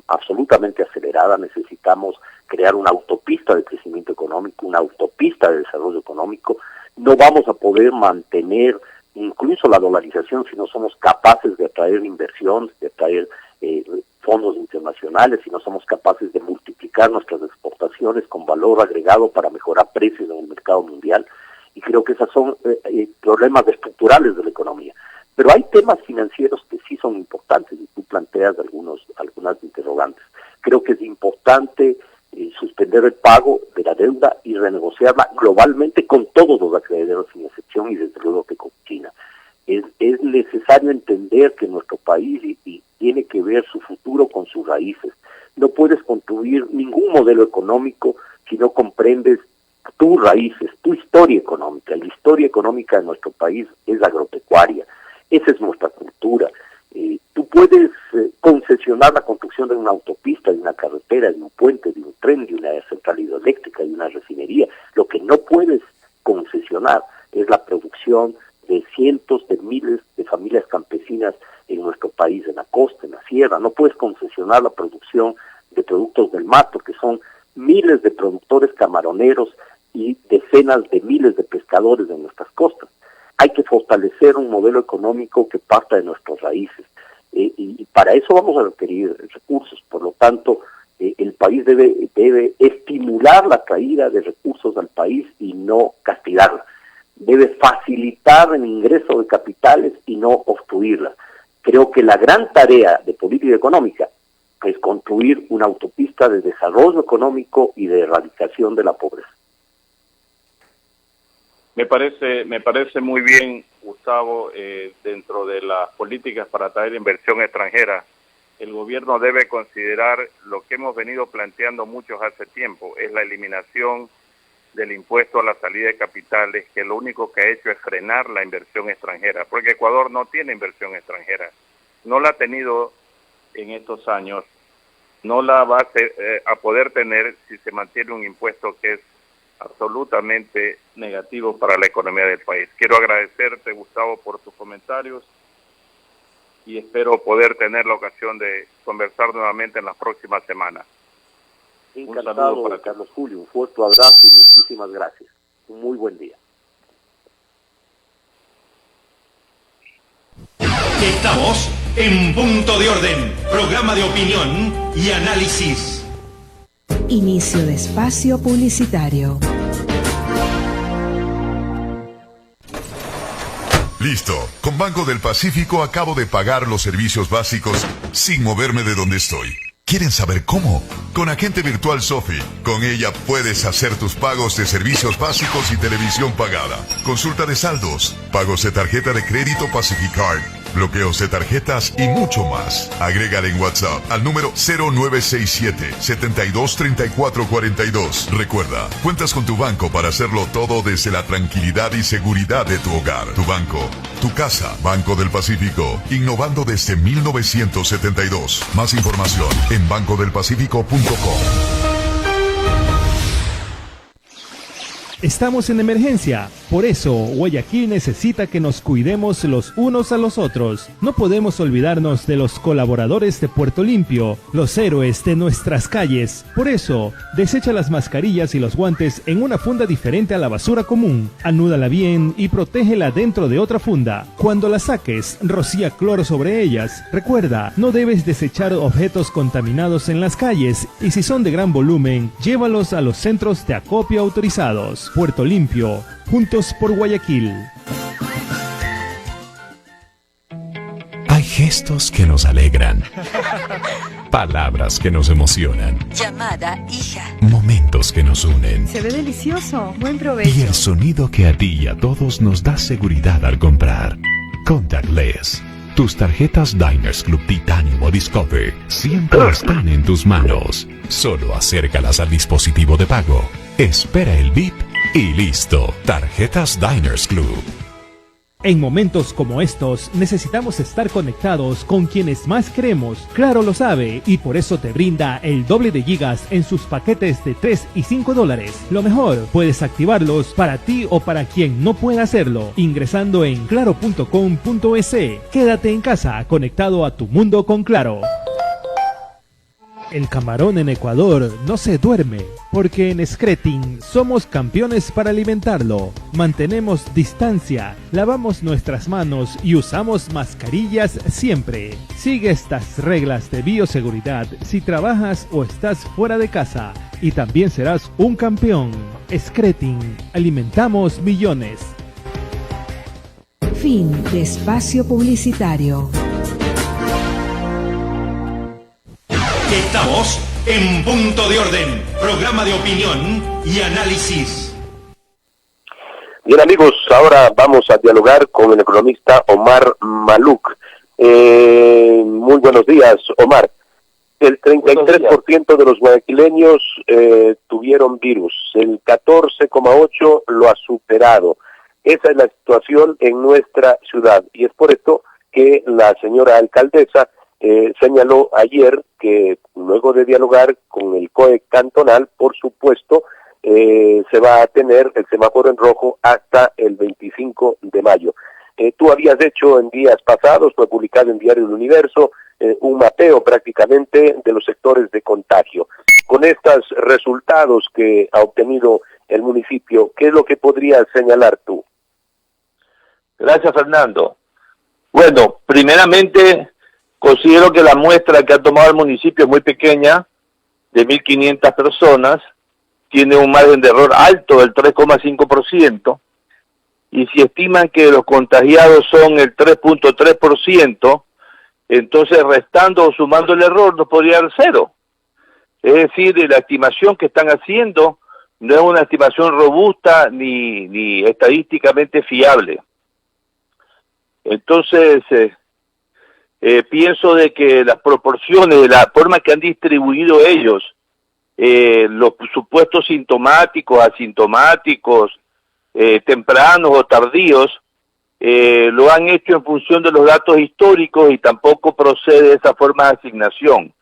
absolutamente acelerada. Necesitamos crear una autopista de crecimiento económico, una autopista de desarrollo económico. No vamos a poder mantener incluso la dolarización si no somos capaces de atraer inversión, de atraer fondos internacionales, si no somos capaces de multiplicar nuestras exportaciones con valor agregado para mejorar precios en el mercado mundial. Y creo que esos son problemas estructurales de la economía. Pero hay temas financieros que sí son importantes y tú planteas algunas interrogantes. Creo que es importante suspender el pago de la deuda y renegociarla globalmente con todos los acreedores sin excepción y desde luego que con China. Es necesario entender que nuestro país y tiene que ver su futuro con sus raíces. No puedes construir ningún modelo económico si no comprendes tus raíces, tu historia económica. La historia económica de nuestro país es agropecuaria. Esa es nuestra cultura. Tú puedes concesionar la construcción de una autopista, de una carretera, de un puente, de un tren, de una central hidroeléctrica, de una refinería. Lo que no puedes concesionar es la producción de cientos de miles de familias campesinas en nuestro país, en la costa, en la sierra. No puedes concesionar la producción de productos del mar, porque son miles de productores camaroneros y decenas de miles de pescadores de nuestras costas. Hay que fortalecer un modelo económico que parta de nuestras raíces y para eso vamos a requerir recursos. Por lo tanto, el país debe estimular la traída de recursos al país y no castigarla. Debe facilitar el ingreso de capitales y no obstruirla. Creo que la gran tarea de política económica es construir una autopista de desarrollo económico y de erradicación de la pobreza. Me parece muy bien, Gustavo, dentro de las políticas para atraer inversión extranjera, el gobierno debe considerar lo que hemos venido planteando muchos hace tiempo, es la eliminación del impuesto a la salida de capitales, que lo único que ha hecho es frenar la inversión extranjera, porque Ecuador no tiene inversión extranjera, no la ha tenido en estos años, no la va a poder tener si se mantiene un impuesto que es absolutamente negativo para la economía del país. Quiero agradecerte, Gustavo, por tus comentarios y espero poder tener la ocasión de conversar nuevamente en las próximas semanas. Encantado, para Carlos Julio. Un fuerte abrazo y muchísimas gracias. Un muy buen día. Estamos en Punto de Orden, programa de opinión y análisis. Inicio de espacio publicitario. Listo. Con Banco del Pacífico acabo de pagar los servicios básicos sin moverme de donde estoy. ¿Quieren saber cómo? Con Agente Virtual Sofi. Con ella puedes hacer tus pagos de servicios básicos y televisión pagada. Consulta de saldos, pagos de tarjeta de crédito Pacificard, bloqueos de tarjetas y mucho más. Agrégale en WhatsApp al número 0967-723442. Recuerda, cuentas con tu banco para hacerlo todo desde la tranquilidad y seguridad de tu hogar. Tu banco, tu casa. Banco del Pacífico, innovando desde 1972. Más información en bancodelpacifico.com. Estamos en emergencia, por eso Guayaquil necesita que nos cuidemos los unos a los otros. No podemos olvidarnos de los colaboradores de Puerto Limpio, los héroes de nuestras calles. Por eso, desecha las mascarillas y los guantes en una funda diferente a la basura común. Anúdala bien y protégela dentro de otra funda. Cuando la saques, rocía cloro sobre ellas. Recuerda, no debes desechar objetos contaminados en las calles y si son de gran volumen, llévalos a los centros de acopio autorizados. Puerto Limpio, juntos por Guayaquil. Hay gestos que nos alegran, palabras que nos emocionan, Llamada, hija. momentos que nos unen Se ve delicioso, buen provecho. y el sonido que a ti y a todos nos da seguridad al comprar. Contactless. Tus tarjetas Diners Club Titanium o Discover siempre están en tus manos. Solo acércalas al dispositivo de pago. Espera el bip Y listo, tarjetas Diners Club. En momentos como estos, necesitamos estar conectados con quienes más queremos. Claro lo sabe, y por eso te brinda el doble de gigas en sus paquetes de $3 y $5. Lo mejor, puedes activarlos para ti o para quien no pueda hacerlo, ingresando en claro.com.es. Quédate en casa, conectado a tu mundo con Claro. El camarón en Ecuador no se duerme, porque en Scretin somos campeones para alimentarlo. Mantenemos distancia, lavamos nuestras manos y usamos mascarillas siempre. Sigue estas reglas de bioseguridad si trabajas o estás fuera de casa, y también serás un campeón. Scretin, alimentamos millones. Fin de espacio publicitario. Estamos en Punto de Orden, programa de opinión y análisis. Bien amigos, ahora vamos a dialogar con el economista Omar Maluk. Muy buenos días, Omar. El 33% de los guayaquileños tuvieron virus, el 14,8% lo ha superado. Esa es la situación en nuestra ciudad y es por esto que la señora alcaldesa señaló ayer que luego de dialogar con el COE cantonal, por supuesto, se va a tener el semáforo en rojo hasta el 25 de mayo. Tú habías hecho en días pasados, fue publicado en Diario del Universo, un mapeo prácticamente de los sectores de contagio. Con estos resultados que ha obtenido el municipio, ¿qué es lo que podrías señalar tú? Gracias, Fernando. Bueno, primeramente considero que la muestra que ha tomado el municipio es muy pequeña, de 1.500 personas, tiene un margen de error alto del 3,5%, y si estiman que los contagiados son el 3,3%, entonces restando o sumando el error no podría dar 0. Es decir, la estimación que están haciendo no es una estimación robusta ni estadísticamente fiable. Entonces, pienso de que las proporciones, de la forma que han distribuido ellos, los supuestos sintomáticos, asintomáticos, tempranos o tardíos, lo han hecho en función de los datos históricos y tampoco procede esa forma de asignación.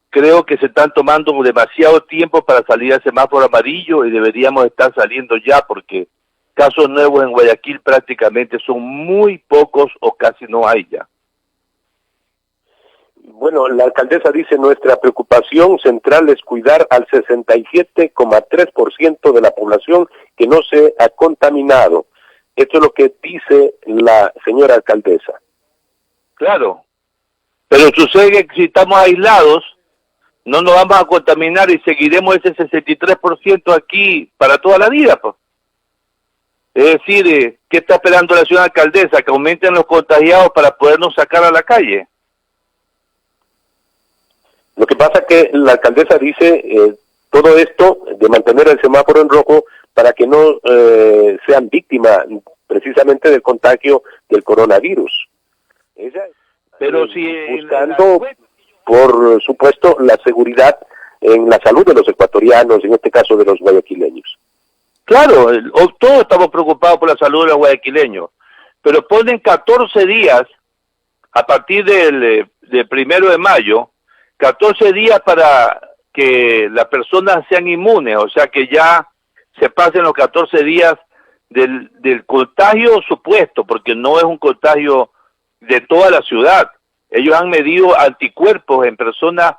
Creo que se están tomando demasiado tiempo para salir al semáforo amarillo y deberíamos estar saliendo ya porque casos nuevos en Guayaquil prácticamente son muy pocos o casi no hay ya. Bueno, la alcaldesa dice nuestra preocupación central es cuidar al 67,3% de la población que no se ha contaminado. Esto es lo que dice la señora alcaldesa. Claro, pero sucede que si estamos aislados, no nos vamos a contaminar y seguiremos ese 63% aquí para toda la vida, pues. Es decir, ¿qué está esperando la señora alcaldesa? Que aumenten los contagiados para podernos sacar a la calle. Lo que pasa es que la alcaldesa dice todo esto de mantener el semáforo en rojo para que no sean víctimas precisamente del contagio del coronavirus. Ella pero si buscando, por supuesto, la seguridad en la salud de los ecuatorianos, en este caso de los guayaquileños. Claro, todos estamos preocupados por la salud de los guayaquileños, pero ponen 14 días a partir del 1 de mayo, 14 días para que las personas sean inmunes, o sea que ya se pasen los 14 días del contagio supuesto, porque no es un contagio de toda la ciudad. Ellos han medido anticuerpos en personas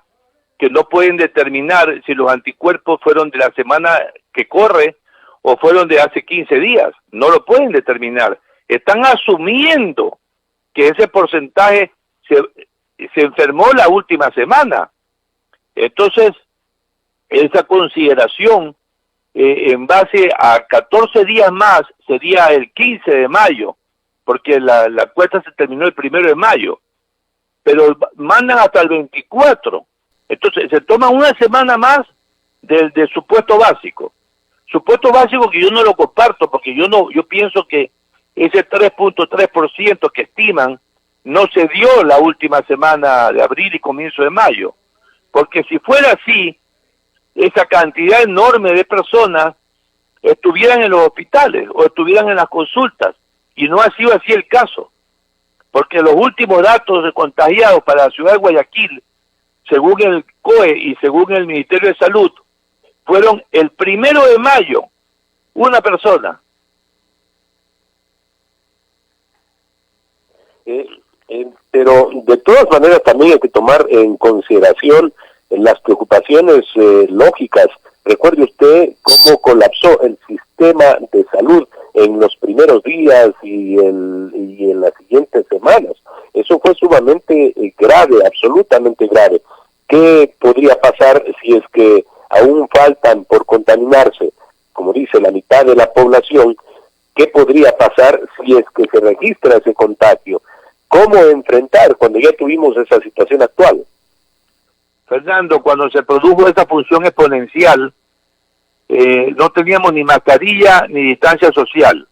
que no pueden determinar si los anticuerpos fueron de la semana que corre o fueron de hace 15 días. No lo pueden determinar. Están asumiendo que ese porcentaje se enfermó la última semana. Entonces, esa consideración en base a 14 días más sería el 15 de mayo, porque la encuesta se terminó el 1 de mayo, pero mandan hasta el 24. Entonces, se toma una semana más del supuesto básico. Supuesto básico que yo no lo comparto, porque yo pienso que ese 3,3% que estiman no se dio la última semana de abril y comienzo de mayo, porque si fuera así, esa cantidad enorme de personas estuvieran en los hospitales o estuvieran en las consultas, y no ha sido así el caso, porque los últimos datos de contagiados para la ciudad de Guayaquil, según el COE y según el Ministerio de Salud, fueron el 1 de mayo, una persona. Pero de todas maneras también hay que tomar en consideración las preocupaciones lógicas. Recuerde usted cómo colapsó el sistema de salud en los primeros días y en las siguientes semanas. Eso fue sumamente grave, absolutamente grave. ¿Qué podría pasar si es que aún faltan por contaminarse, como dice, la mitad de la población? ¿Qué podría pasar si es que se registra ese contagio? ¿Cómo enfrentar cuando ya tuvimos esa situación actual? Fernando, cuando se produjo esa función exponencial, no teníamos ni mascarilla ni distancia social.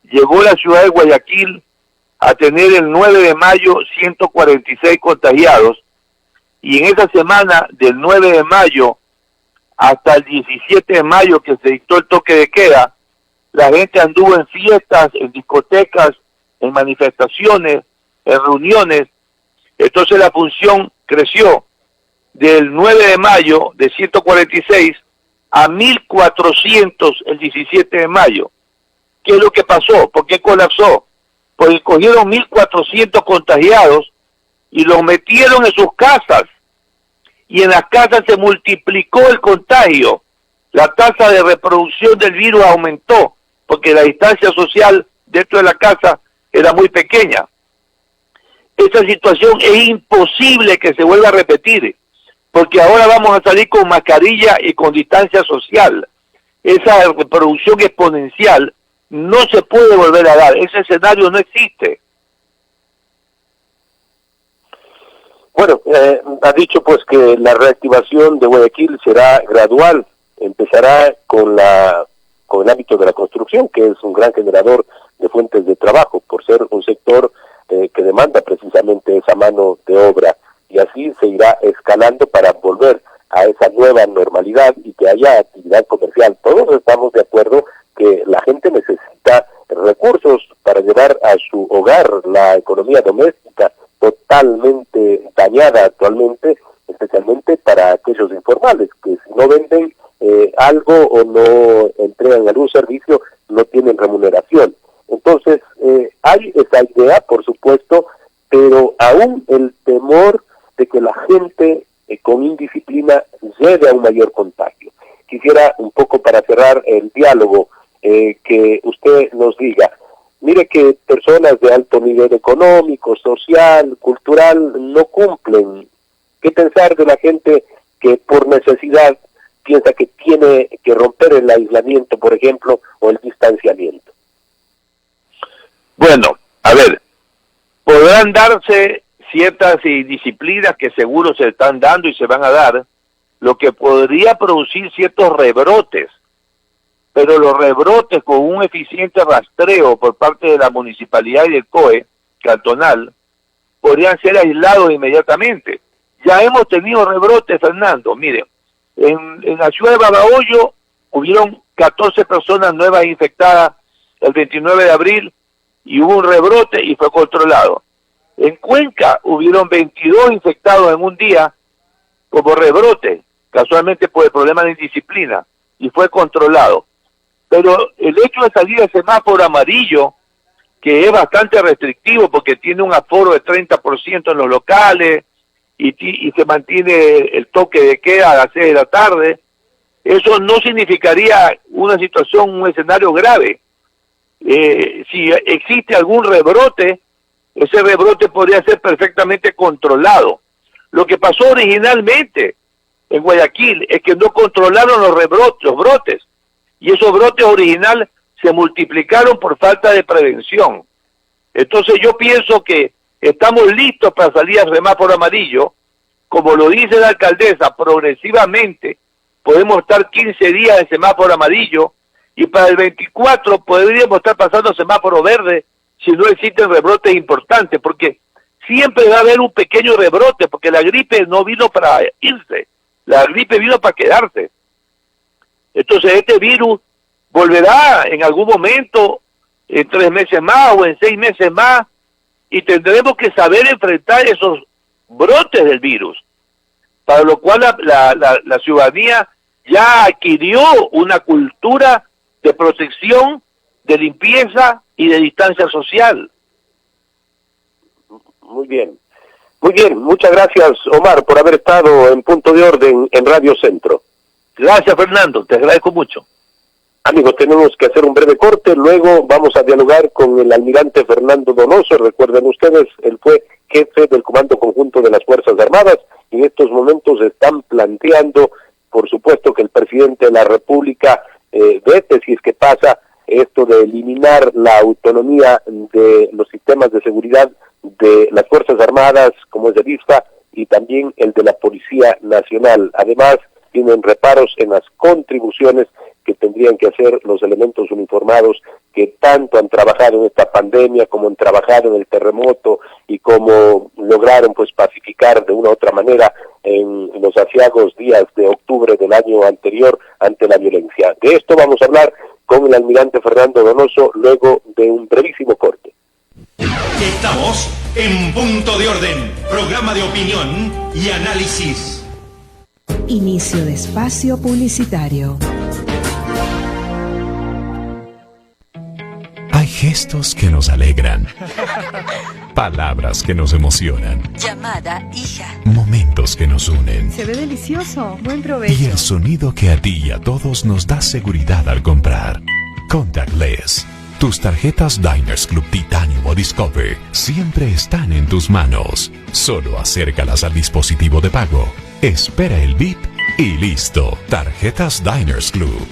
Llegó la ciudad de Guayaquil a tener el 9 de mayo 146 contagiados, y en esa semana del 9 de mayo hasta el 17 de mayo que se dictó el toque de queda, la gente anduvo en fiestas, en discotecas, en manifestaciones, en reuniones. Entonces la función creció del 9 de mayo de 146 a 1.400 el 17 de mayo. ¿Qué es lo que pasó? ¿Por qué colapsó? Porque cogieron 1.400 contagiados y los metieron en sus casas, y en las casas se multiplicó el contagio. La tasa de reproducción del virus aumentó porque la distancia social dentro de la casa era muy pequeña. Esta situación es imposible que se vuelva a repetir, porque ahora vamos a salir con mascarilla y con distancia social. Esa reproducción exponencial no se puede volver a dar, ese escenario no existe. Bueno, ha dicho pues que la reactivación de Guayaquil será gradual, empezará con el ámbito de la construcción, que es un gran generador de fuentes de trabajo, por ser un sector que demanda precisamente esa mano de obra, y así se irá escalando para volver a esa nueva normalidad y que haya actividad comercial. Todos estamos de acuerdo que la gente necesita recursos para llevar a su hogar. La economía doméstica totalmente dañada actualmente, especialmente para aquellos informales que si no venden algo o no entregan algún servicio, no tienen remuneración. Entonces, hay esa idea, por supuesto, pero aún el temor de que la gente con indisciplina lleve a un mayor contagio. Quisiera un poco para cerrar el diálogo, que usted nos diga, mire que personas de alto nivel económico, social, cultural, no cumplen. ¿Qué pensar de la gente que por necesidad piensa que tiene que romper el aislamiento, por ejemplo, o el distanciamiento? Bueno, a ver, podrán darse ciertas disciplinas que seguro se están dando y se van a dar, lo que podría producir ciertos rebrotes, pero los rebrotes con un eficiente rastreo por parte de la municipalidad y del COE cantonal podrían ser aislados inmediatamente. Ya hemos tenido rebrotes, Fernando. Miren, en la ciudad de Babahoyo hubieron 14 personas nuevas infectadas el 29 de abril y hubo un rebrote y fue controlado. En Cuenca hubieron 22 infectados en un día como rebrote, casualmente por el problema de indisciplina, y fue controlado. Pero el hecho de salir al semáforo amarillo, que es bastante restrictivo porque tiene un aforo de 30% en los locales y se mantiene el toque de queda a las 6 de la tarde, eso no significaría una situación, un escenario grave. Si existe algún rebrote, ese rebrote podría ser perfectamente controlado. Lo que pasó originalmente en Guayaquil es que no controlaron los brotes, y esos brotes originales se multiplicaron por falta de prevención. Entonces yo pienso que estamos listos para salir al semáforo amarillo. Como lo dice la alcaldesa, progresivamente podemos estar 15 días en semáforo amarillo, y para el 24 podríamos estar pasando a semáforo verde si no existen rebrotes importantes, porque siempre va a haber un pequeño rebrote, porque la gripe no vino para irse, la gripe vino para quedarse. Entonces este virus volverá en algún momento, en 3 meses más o en 6 meses más, y tendremos que saber enfrentar esos brotes del virus, para lo cual la ciudadanía ya adquirió una cultura de protección, de limpieza y de distancia social. Muy bien, muchas gracias, Omar, por haber estado en Punto de Orden en Radio Centro. Gracias, Fernando, te agradezco mucho. Amigos, tenemos que hacer un breve corte, luego vamos a dialogar con el almirante Fernando Donoso. Recuerden ustedes, él fue jefe del Comando Conjunto de las Fuerzas Armadas, y en estos momentos están planteando, por supuesto, que el presidente de la República vete, si es que pasa, esto de eliminar la autonomía de los sistemas de seguridad de las Fuerzas Armadas, como es el ISFA, y también el de la Policía Nacional. Además, tienen reparos en las contribuciones que tendrían que hacer los elementos uniformados que tanto han trabajado en esta pandemia, como han trabajado en el terremoto y como lograron pues pacificar de una u otra manera en los aciagos días de octubre del año anterior ante la violencia. De esto vamos a hablar con el almirante Fernando Donoso luego de un brevísimo corte. Estamos en Punto de Orden, programa de opinión y análisis. Inicio de espacio publicitario. Hay gestos que nos alegran, palabras que nos emocionan, Llamada, hija. momentos que nos unen Se ve delicioso. Buen provecho. y el sonido que a ti y a todos nos da seguridad al comprar. Contactless. Tus tarjetas Diners Club Titanium o Discover siempre están en tus manos. Solo acércalas al dispositivo de pago, espera el bip y listo. Tarjetas Diners Club.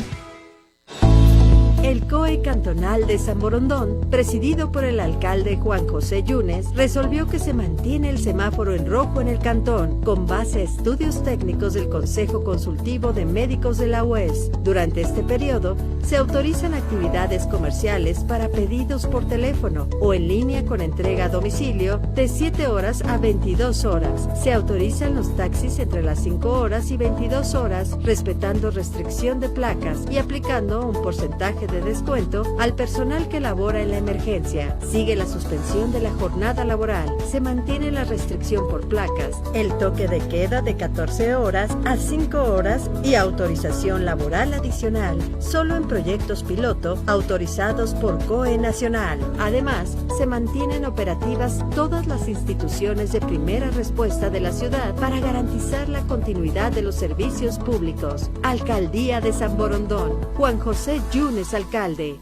El COE cantonal de San Borondón, presidido por el alcalde Juan José Yunes, resolvió que se mantiene el semáforo en rojo en el cantón, con base a estudios técnicos del Consejo Consultivo de Médicos de la UES. Durante este periodo, se autorizan actividades comerciales para pedidos por teléfono o en línea con entrega a domicilio de 7 horas a 22 horas. Se autorizan los taxis entre las 5 horas y 22 horas, respetando restricción de placas y aplicando un porcentaje de descuento al personal que labora en la emergencia. Sigue la suspensión de la jornada laboral. Se mantiene la restricción por placas, el toque de queda de 14 horas a 5 horas y autorización laboral adicional, solo en proyectos piloto autorizados por COE Nacional. Además, se mantienen operativas todas las instituciones de primera respuesta de la ciudad para garantizar la continuidad de los servicios públicos. Alcaldía de San Borondón. Juan José Yunes, alcalde.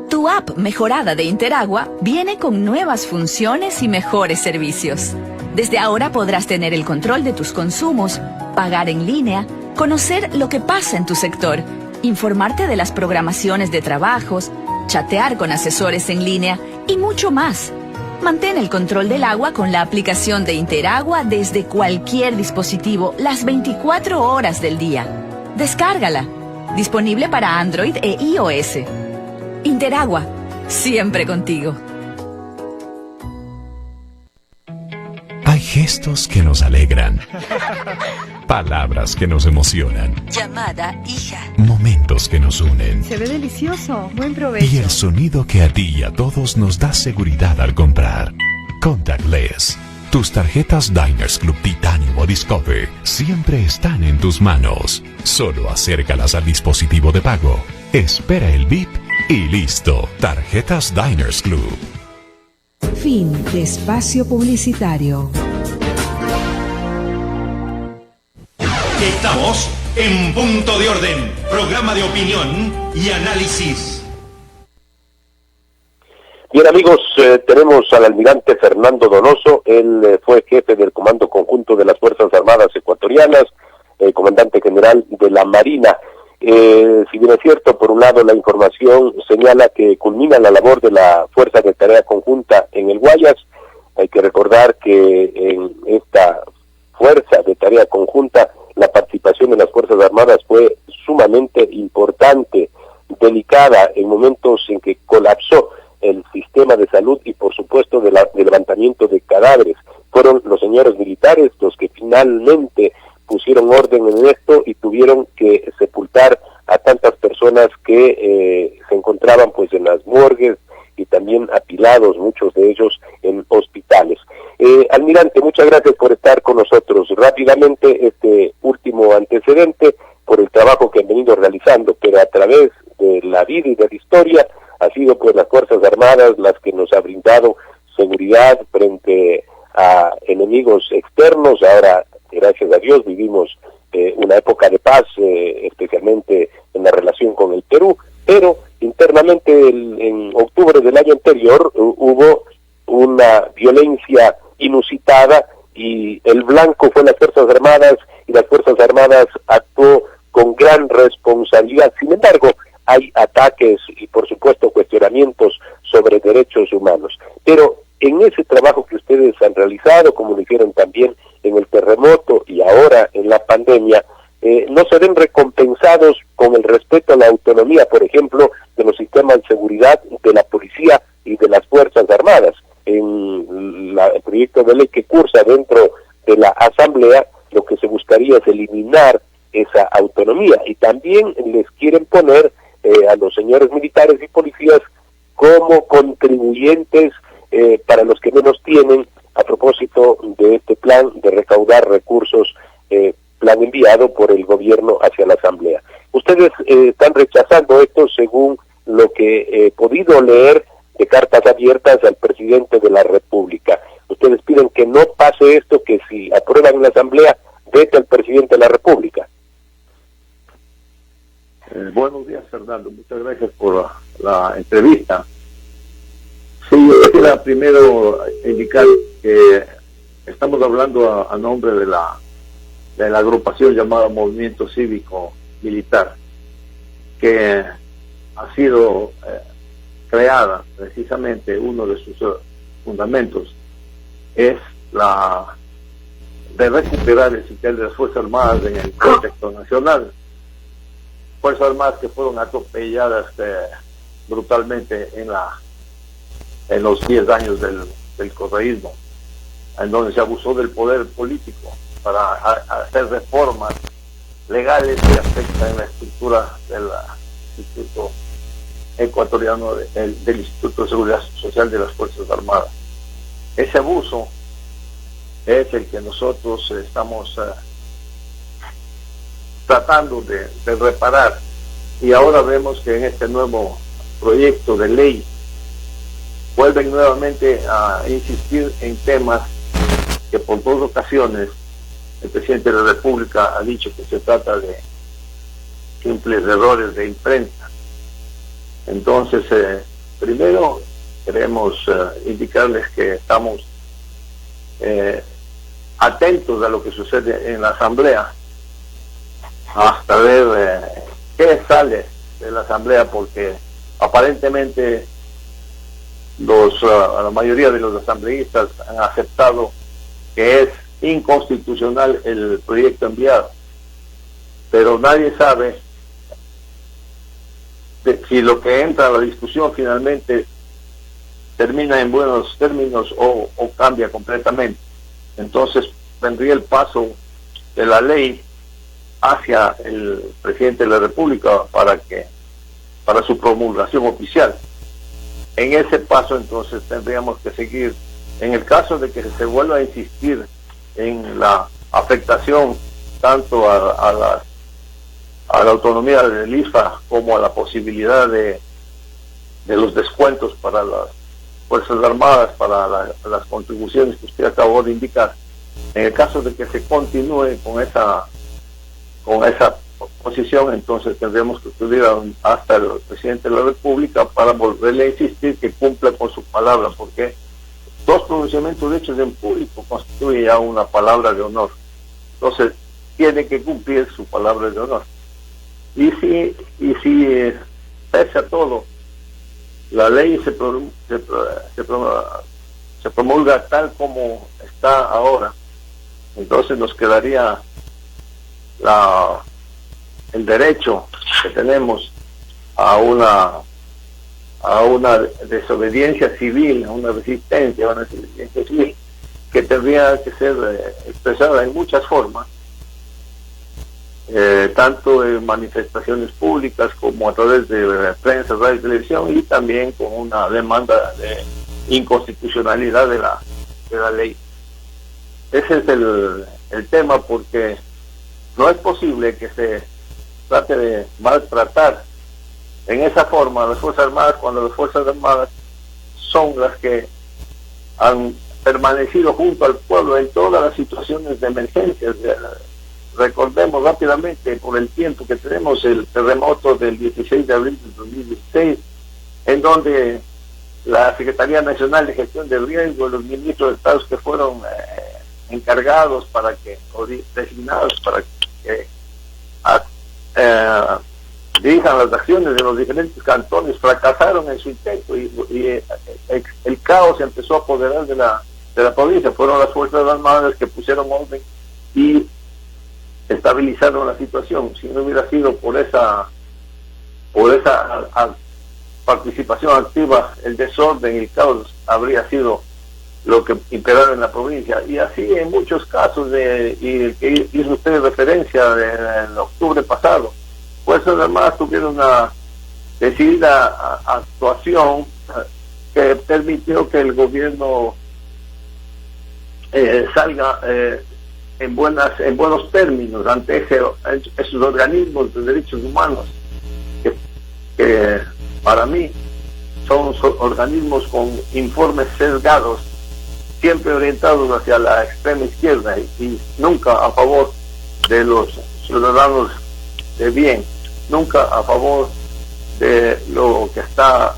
Tu app mejorada de Interagua viene con nuevas funciones y mejores servicios. Desde ahora podrás tener el control de tus consumos, pagar en línea, conocer lo que pasa en tu sector, informarte de las programaciones de trabajos, chatear con asesores en línea y mucho más. Mantén el control del agua con la aplicación de Interagua desde cualquier dispositivo las 24 horas del día. Descárgala. Disponible para Android e iOS. Interagua, siempre contigo. Hay gestos que nos alegran, palabras que nos emocionan, Llamada, hija. momentos que nos unen Se ve delicioso. Buen provecho. y el sonido que a ti y a todos nos da seguridad al comprar. Contactless. Tus tarjetas Diners Club Titanium o Discover siempre están en tus manos. Solo acércalas al dispositivo de pago, espera el bip y listo. Tarjetas Diners Club. Fin de espacio publicitario. Estamos en Punto de Orden, programa de opinión y análisis. Bien, amigos, tenemos al almirante Fernando Donoso. Él fue jefe del Comando Conjunto de las Fuerzas Armadas Ecuatorianas, comandante general de la Marina. Si bien es cierto, por un lado la información señala que culmina la labor de la Fuerza de Tarea Conjunta en el Guayas. Hay que recordar que en esta Fuerza de Tarea Conjunta la participación de las Fuerzas Armadas fue sumamente importante, delicada, en momentos en que colapsó el sistema de salud y por supuesto de levantamiento de cadáveres. Fueron los señores militares los que finalmente pusieron orden en esto y tuvieron que sepultar a tantas personas personas que se encontraban pues en las morgues y también apilados, muchos de ellos en hospitales. Almirante, muchas gracias por estar con nosotros. Rápidamente, este último antecedente por el trabajo que han venido realizando, pero a través de la vida y de la historia, ha sido pues las Fuerzas Armadas las que nos ha brindado seguridad frente a enemigos externos. Ahora, gracias a Dios, vivimos una época de paz, especialmente en la relación con el Perú, pero internamente en octubre del año anterior hubo una violencia inusitada y el blanco fue las Fuerzas Armadas, y las Fuerzas Armadas actuó con gran responsabilidad. Sin embargo, hay ataques y por supuesto cuestionamientos sobre derechos humanos, pero en ese trabajo que ustedes han realizado, como lo hicieron también en el terremoto y ahora en la pandemia, no se ven recompensados con el respeto a la autonomía, por ejemplo, de los sistemas de seguridad de la policía y de las Fuerzas Armadas. En el proyecto de ley que cursa dentro de la Asamblea, lo que se buscaría es eliminar esa autonomía, y también les quieren poner a los señores militares y policías como contribuyentes para los que menos tienen, a propósito de este plan de recaudar recursos, plan enviado por el gobierno hacia la Asamblea. Ustedes están rechazando esto según lo que he podido leer de cartas abiertas al presidente de la República. Ustedes piden que no pase esto, que si aprueban en la Asamblea, vete al presidente de la República. Buenos días, Fernando. Muchas gracias por la entrevista. Sí, yo quisiera primero indicar que estamos hablando a nombre de la agrupación llamada Movimiento Cívico Militar, que ha sido creada precisamente, uno de sus fundamentos es la de recuperar el sistema de las Fuerzas Armadas en el contexto nacional. Fuerzas Armadas que fueron atropelladas brutalmente en los 10 años del correísmo, en donde se abusó del poder político para hacer reformas legales que afectan la estructura del Instituto Ecuatoriano, del Instituto de Seguridad Social de las Fuerzas Armadas. Ese abuso es el que nosotros estamos tratando de reparar, y ahora vemos que en este nuevo proyecto de ley vuelven nuevamente a insistir en temas que por 2 ocasiones el presidente de la República ha dicho que se trata de simples errores de imprenta. Entonces, primero queremos indicarles que estamos atentos a lo que sucede en la Asamblea, hasta ver qué sale de la Asamblea, porque aparentemente la mayoría de los asambleístas han aceptado que es inconstitucional el proyecto enviado, pero nadie sabe si lo que entra a la discusión finalmente termina en buenos términos o cambia completamente. Entonces vendría el paso de la ley hacia el presidente de la República para su promulgación oficial. En ese paso entonces tendríamos que seguir, en el caso de que se vuelva a insistir en la afectación tanto a la autonomía del ISFA como a la posibilidad de los descuentos para las Fuerzas Armadas, para las contribuciones que usted acabó de indicar. En el caso de que se continúe con esa posición, entonces tendremos que acudir hasta el presidente de la República para volverle a insistir que cumpla con su palabra, porque 2 pronunciamientos hechos en público constituye ya una palabra de honor. Entonces tiene que cumplir su palabra de honor. Y si pese a todo la ley se promulga tal como está ahora, entonces nos quedaría el derecho que tenemos a una desobediencia civil, a una resistencia civil, que tendría que ser expresada en muchas formas, tanto en manifestaciones públicas como a través de prensa, radio y televisión, y también con una demanda de inconstitucionalidad de la ley. Ese es el tema, porque no es posible que se trate de maltratar en esa forma a las Fuerzas Armadas, cuando las Fuerzas Armadas son las que han permanecido junto al pueblo en todas las situaciones de emergencia. Recordemos rápidamente, por el tiempo que tenemos, el terremoto del 16 de abril del 2016, en donde la Secretaría Nacional de Gestión de Riesgo, los ministros de Estado que fueron encargados o designados para que dirijan las acciones de los diferentes cantones, fracasaron en su intento y el caos se empezó a apoderar de la provincia. Fueron las Fuerzas Armadas que pusieron orden y estabilizaron la situación. Si no hubiera sido por esa participación activa, el desorden y el caos habría sido lo que imperaba en la provincia. Y así en muchos casos, y el que hizo usted referencia en octubre pasado, Fuerzas Armadas tuvieron una decidida actuación que permitió que el gobierno salga en buenos términos ante esos organismos de derechos humanos que para mí son organismos con informes sesgados, siempre orientados hacia la extrema izquierda y nunca a favor de los ciudadanos de bien, nunca a favor de los que están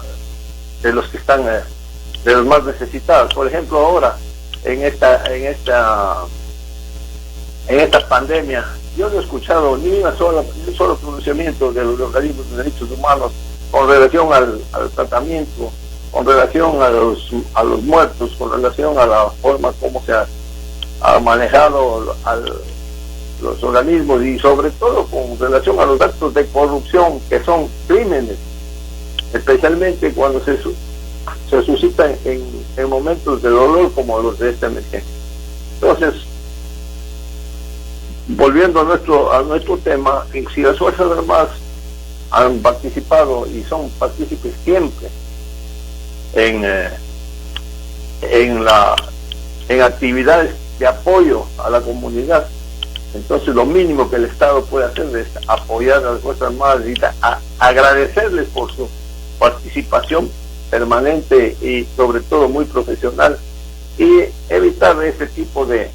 de los más necesitados. Por ejemplo, ahora en esta pandemia, yo no he escuchado ni un solo pronunciamiento de los organismos de derechos humanos con relación al tratamiento, con relación a los muertos, con relación a la forma como se ha manejado los organismos, y sobre todo con relación a los actos de corrupción, que son crímenes, especialmente cuando se suscitan en momentos de dolor como los de esta emergencia. Entonces, volviendo a nuestro tema, si las Fuerzas Armadas han participado y son partícipes siempre en actividades de apoyo a la comunidad, entonces lo mínimo que el Estado puede hacer es apoyar a las Fuerzas Armadas y agradecerles por su participación permanente y sobre todo muy profesional, y evitar ese tipo de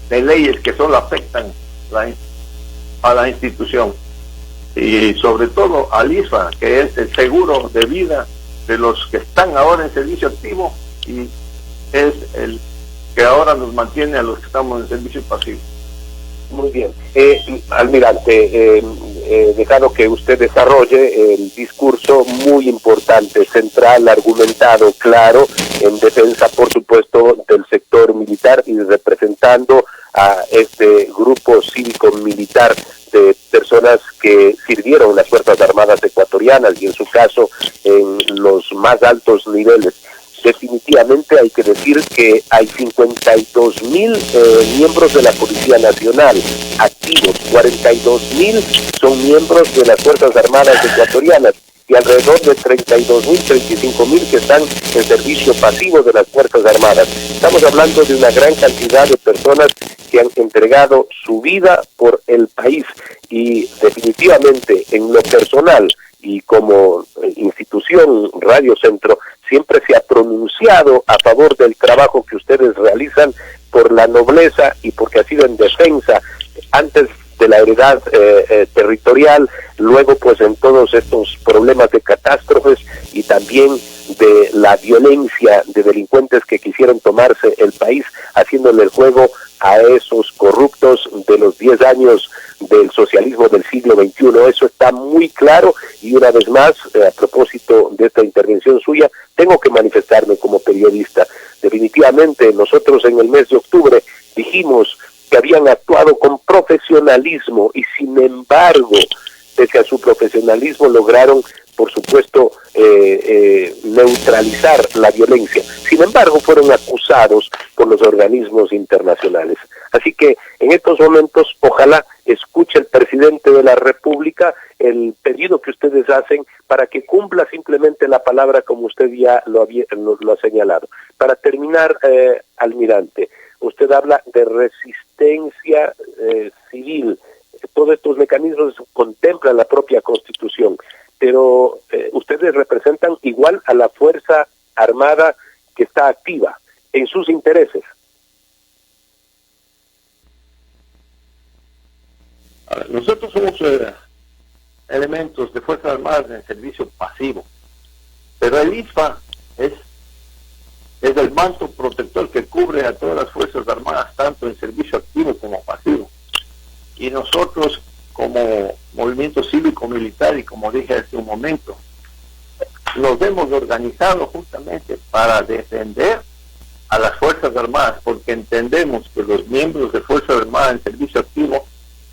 leyes que solo afectan a la institución, y sobre todo al ISFA, que es el seguro de vida de los que están ahora en servicio activo, y es el que ahora nos mantiene a los que estamos en servicio pasivo. Muy bien. Almirante, dejado que usted desarrolle el discurso muy importante, central, argumentado, claro, en defensa, por supuesto, del sector militar y representando a este grupo cívico-militar de personas que sirvieron las Fuerzas Armadas ecuatorianas y en su caso en los más altos niveles. Definitivamente hay que decir que hay 52.000 miembros de la Policía Nacional activos, 42.000 son miembros de las Fuerzas Armadas ecuatorianas y alrededor de 32.000, 35.000 que están en servicio pasivo de las Fuerzas Armadas. Estamos hablando de una gran cantidad de personas que han entregado su vida por el país, y definitivamente en lo personal y como institución Radio Centro siempre se ha pronunciado a favor del trabajo que ustedes realizan por la nobleza y porque ha sido en defensa antes de la heredad territorial, luego pues en todos estos problemas de catástrofes y también de la violencia de delincuentes que quisieron tomarse el país, haciéndole el juego a esos corruptos de los 10 años del socialismo del siglo XXI. Eso está muy claro, y una vez más, a propósito de esta intervención suya, tengo que manifestarme como periodista. Definitivamente nosotros en el mes de octubre dijimos que habían actuado con profesionalismo y sin embargo, pese a su profesionalismo, lograron por supuesto, neutralizar la violencia. Sin embargo, fueron acusados por los organismos internacionales. Así que en estos momentos, ojalá escuche el presidente de la República el pedido que ustedes hacen para que cumpla simplemente la palabra como usted ya lo ha señalado. Para terminar, almirante, usted habla de resistencia civil. Todos estos mecanismos contemplan la propia Constitución, pero ustedes representan igual a la Fuerza Armada que está activa en sus intereses. Nosotros somos elementos de Fuerzas Armadas en servicio pasivo, pero el ISFA es el manto protector que cubre a todas las Fuerzas Armadas, tanto en servicio activo como pasivo. Y nosotros, como movimiento cívico-militar, y como dije hace un momento, nos hemos organizado justamente para defender a las Fuerzas Armadas, porque entendemos que los miembros de Fuerzas Armadas en servicio activo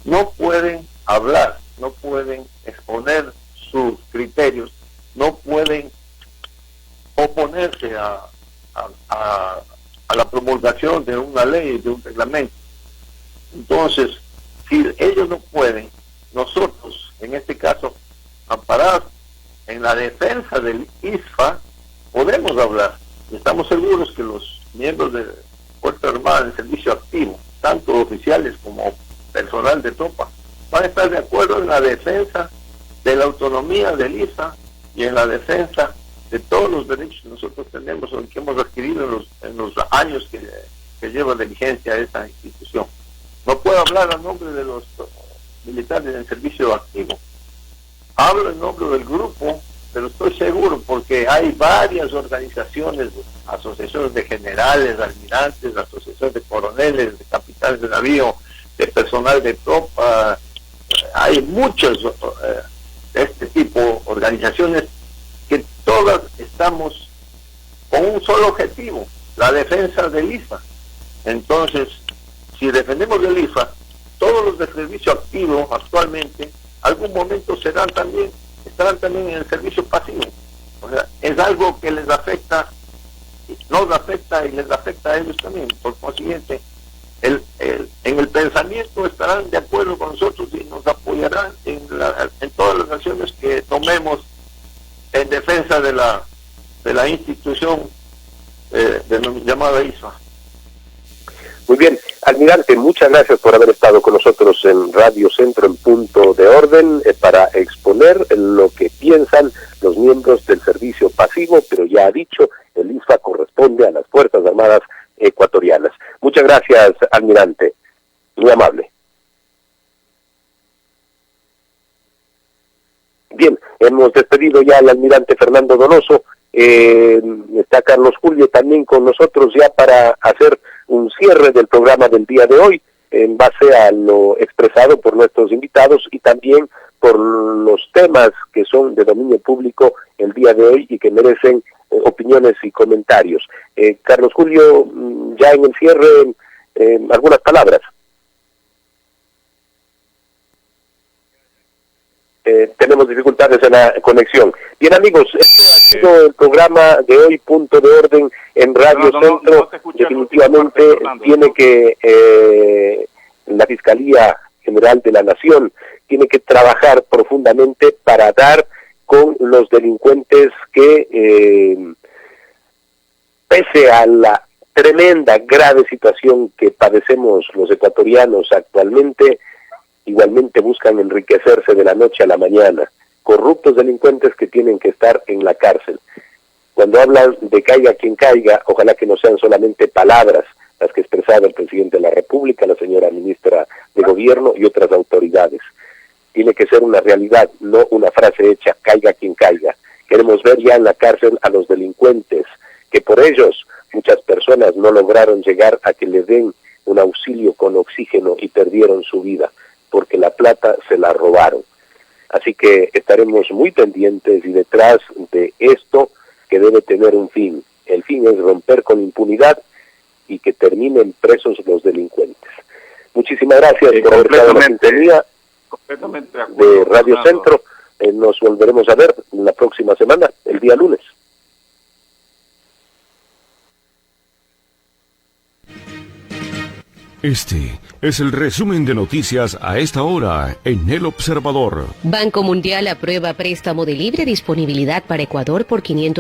no pueden hablar, no pueden exponer sus criterios, no pueden oponerse a la promulgación de una ley, de un reglamento. Entonces, si ellos no pueden, nosotros, en este caso, amparados en la defensa del ISFA, podemos hablar. Estamos seguros que los miembros de Fuerzas Armadas en servicio activo, tanto oficiales como personal de tropa, van a estar de acuerdo en la defensa de la autonomía del ISFA y en la defensa de todos los derechos que nosotros tenemos o que hemos adquirido en los años que lleva de vigencia esta institución. No puedo hablar a nombre de los militares en servicio activo. Hablo en nombre del grupo, pero estoy seguro porque hay varias organizaciones, asociaciones de generales, almirantes, asociaciones de coroneles, de capitanes de navío, de personal de tropa. Hay muchas de este tipo de organizaciones que todas estamos con un solo objetivo, la defensa del ISFA. Entonces, si defendemos el ISFA, todos los de servicio activo actualmente, algún momento estarán también en el servicio pasivo. O sea, es algo que les afecta, nos afecta y les afecta a ellos también. Por consiguiente, en el pensamiento estarán de acuerdo con nosotros y nos apoyarán en todas las acciones que tomemos en defensa de la institución llamada ISFA. Muy bien, almirante, muchas gracias por haber estado con nosotros en Radio Centro en Punto de Orden para exponer lo que piensan los miembros del servicio pasivo, pero ya ha dicho, el ISFA corresponde a las Fuerzas Armadas ecuatorianas. Muchas gracias, almirante, muy amable. Bien, hemos despedido ya al almirante Fernando Donoso. Está Carlos Julio también con nosotros ya para hacer un cierre del programa del día de hoy en base a lo expresado por nuestros invitados y también por los temas que son de dominio público el día de hoy y que merecen opiniones y comentarios. Carlos Julio, ya en el cierre, algunas palabras. Tenemos dificultades en la conexión. Bien, amigos, esto ha sido el programa de hoy, Punto de Orden en Radio Centro. Definitivamente tiene que la Fiscalía General de la Nación tiene que trabajar profundamente para dar con los delincuentes que, pese a la tremenda, grave situación que padecemos los ecuatorianos actualmente, igualmente buscan enriquecerse de la noche a la mañana. Corruptos delincuentes que tienen que estar en la cárcel. Cuando hablan de caiga quien caiga, ojalá que no sean solamente palabras las que expresaba el presidente de la República, la señora ministra de Gobierno y otras autoridades. Tiene que ser una realidad, no una frase hecha, caiga quien caiga. Queremos ver ya en la cárcel a los delincuentes, que por ellos muchas personas no lograron llegar a que les den un auxilio con oxígeno y perdieron su vida, porque la plata se la robaron. Así que estaremos muy pendientes y detrás de esto que debe tener un fin. El fin es romper con impunidad y que terminen presos los delincuentes. Muchísimas gracias por haber estado en la sintonía de Radio Centro. nos volveremos a ver la próxima semana, el día lunes. Este es el resumen de noticias a esta hora en El Observador. Banco Mundial aprueba préstamo de libre disponibilidad para Ecuador por 500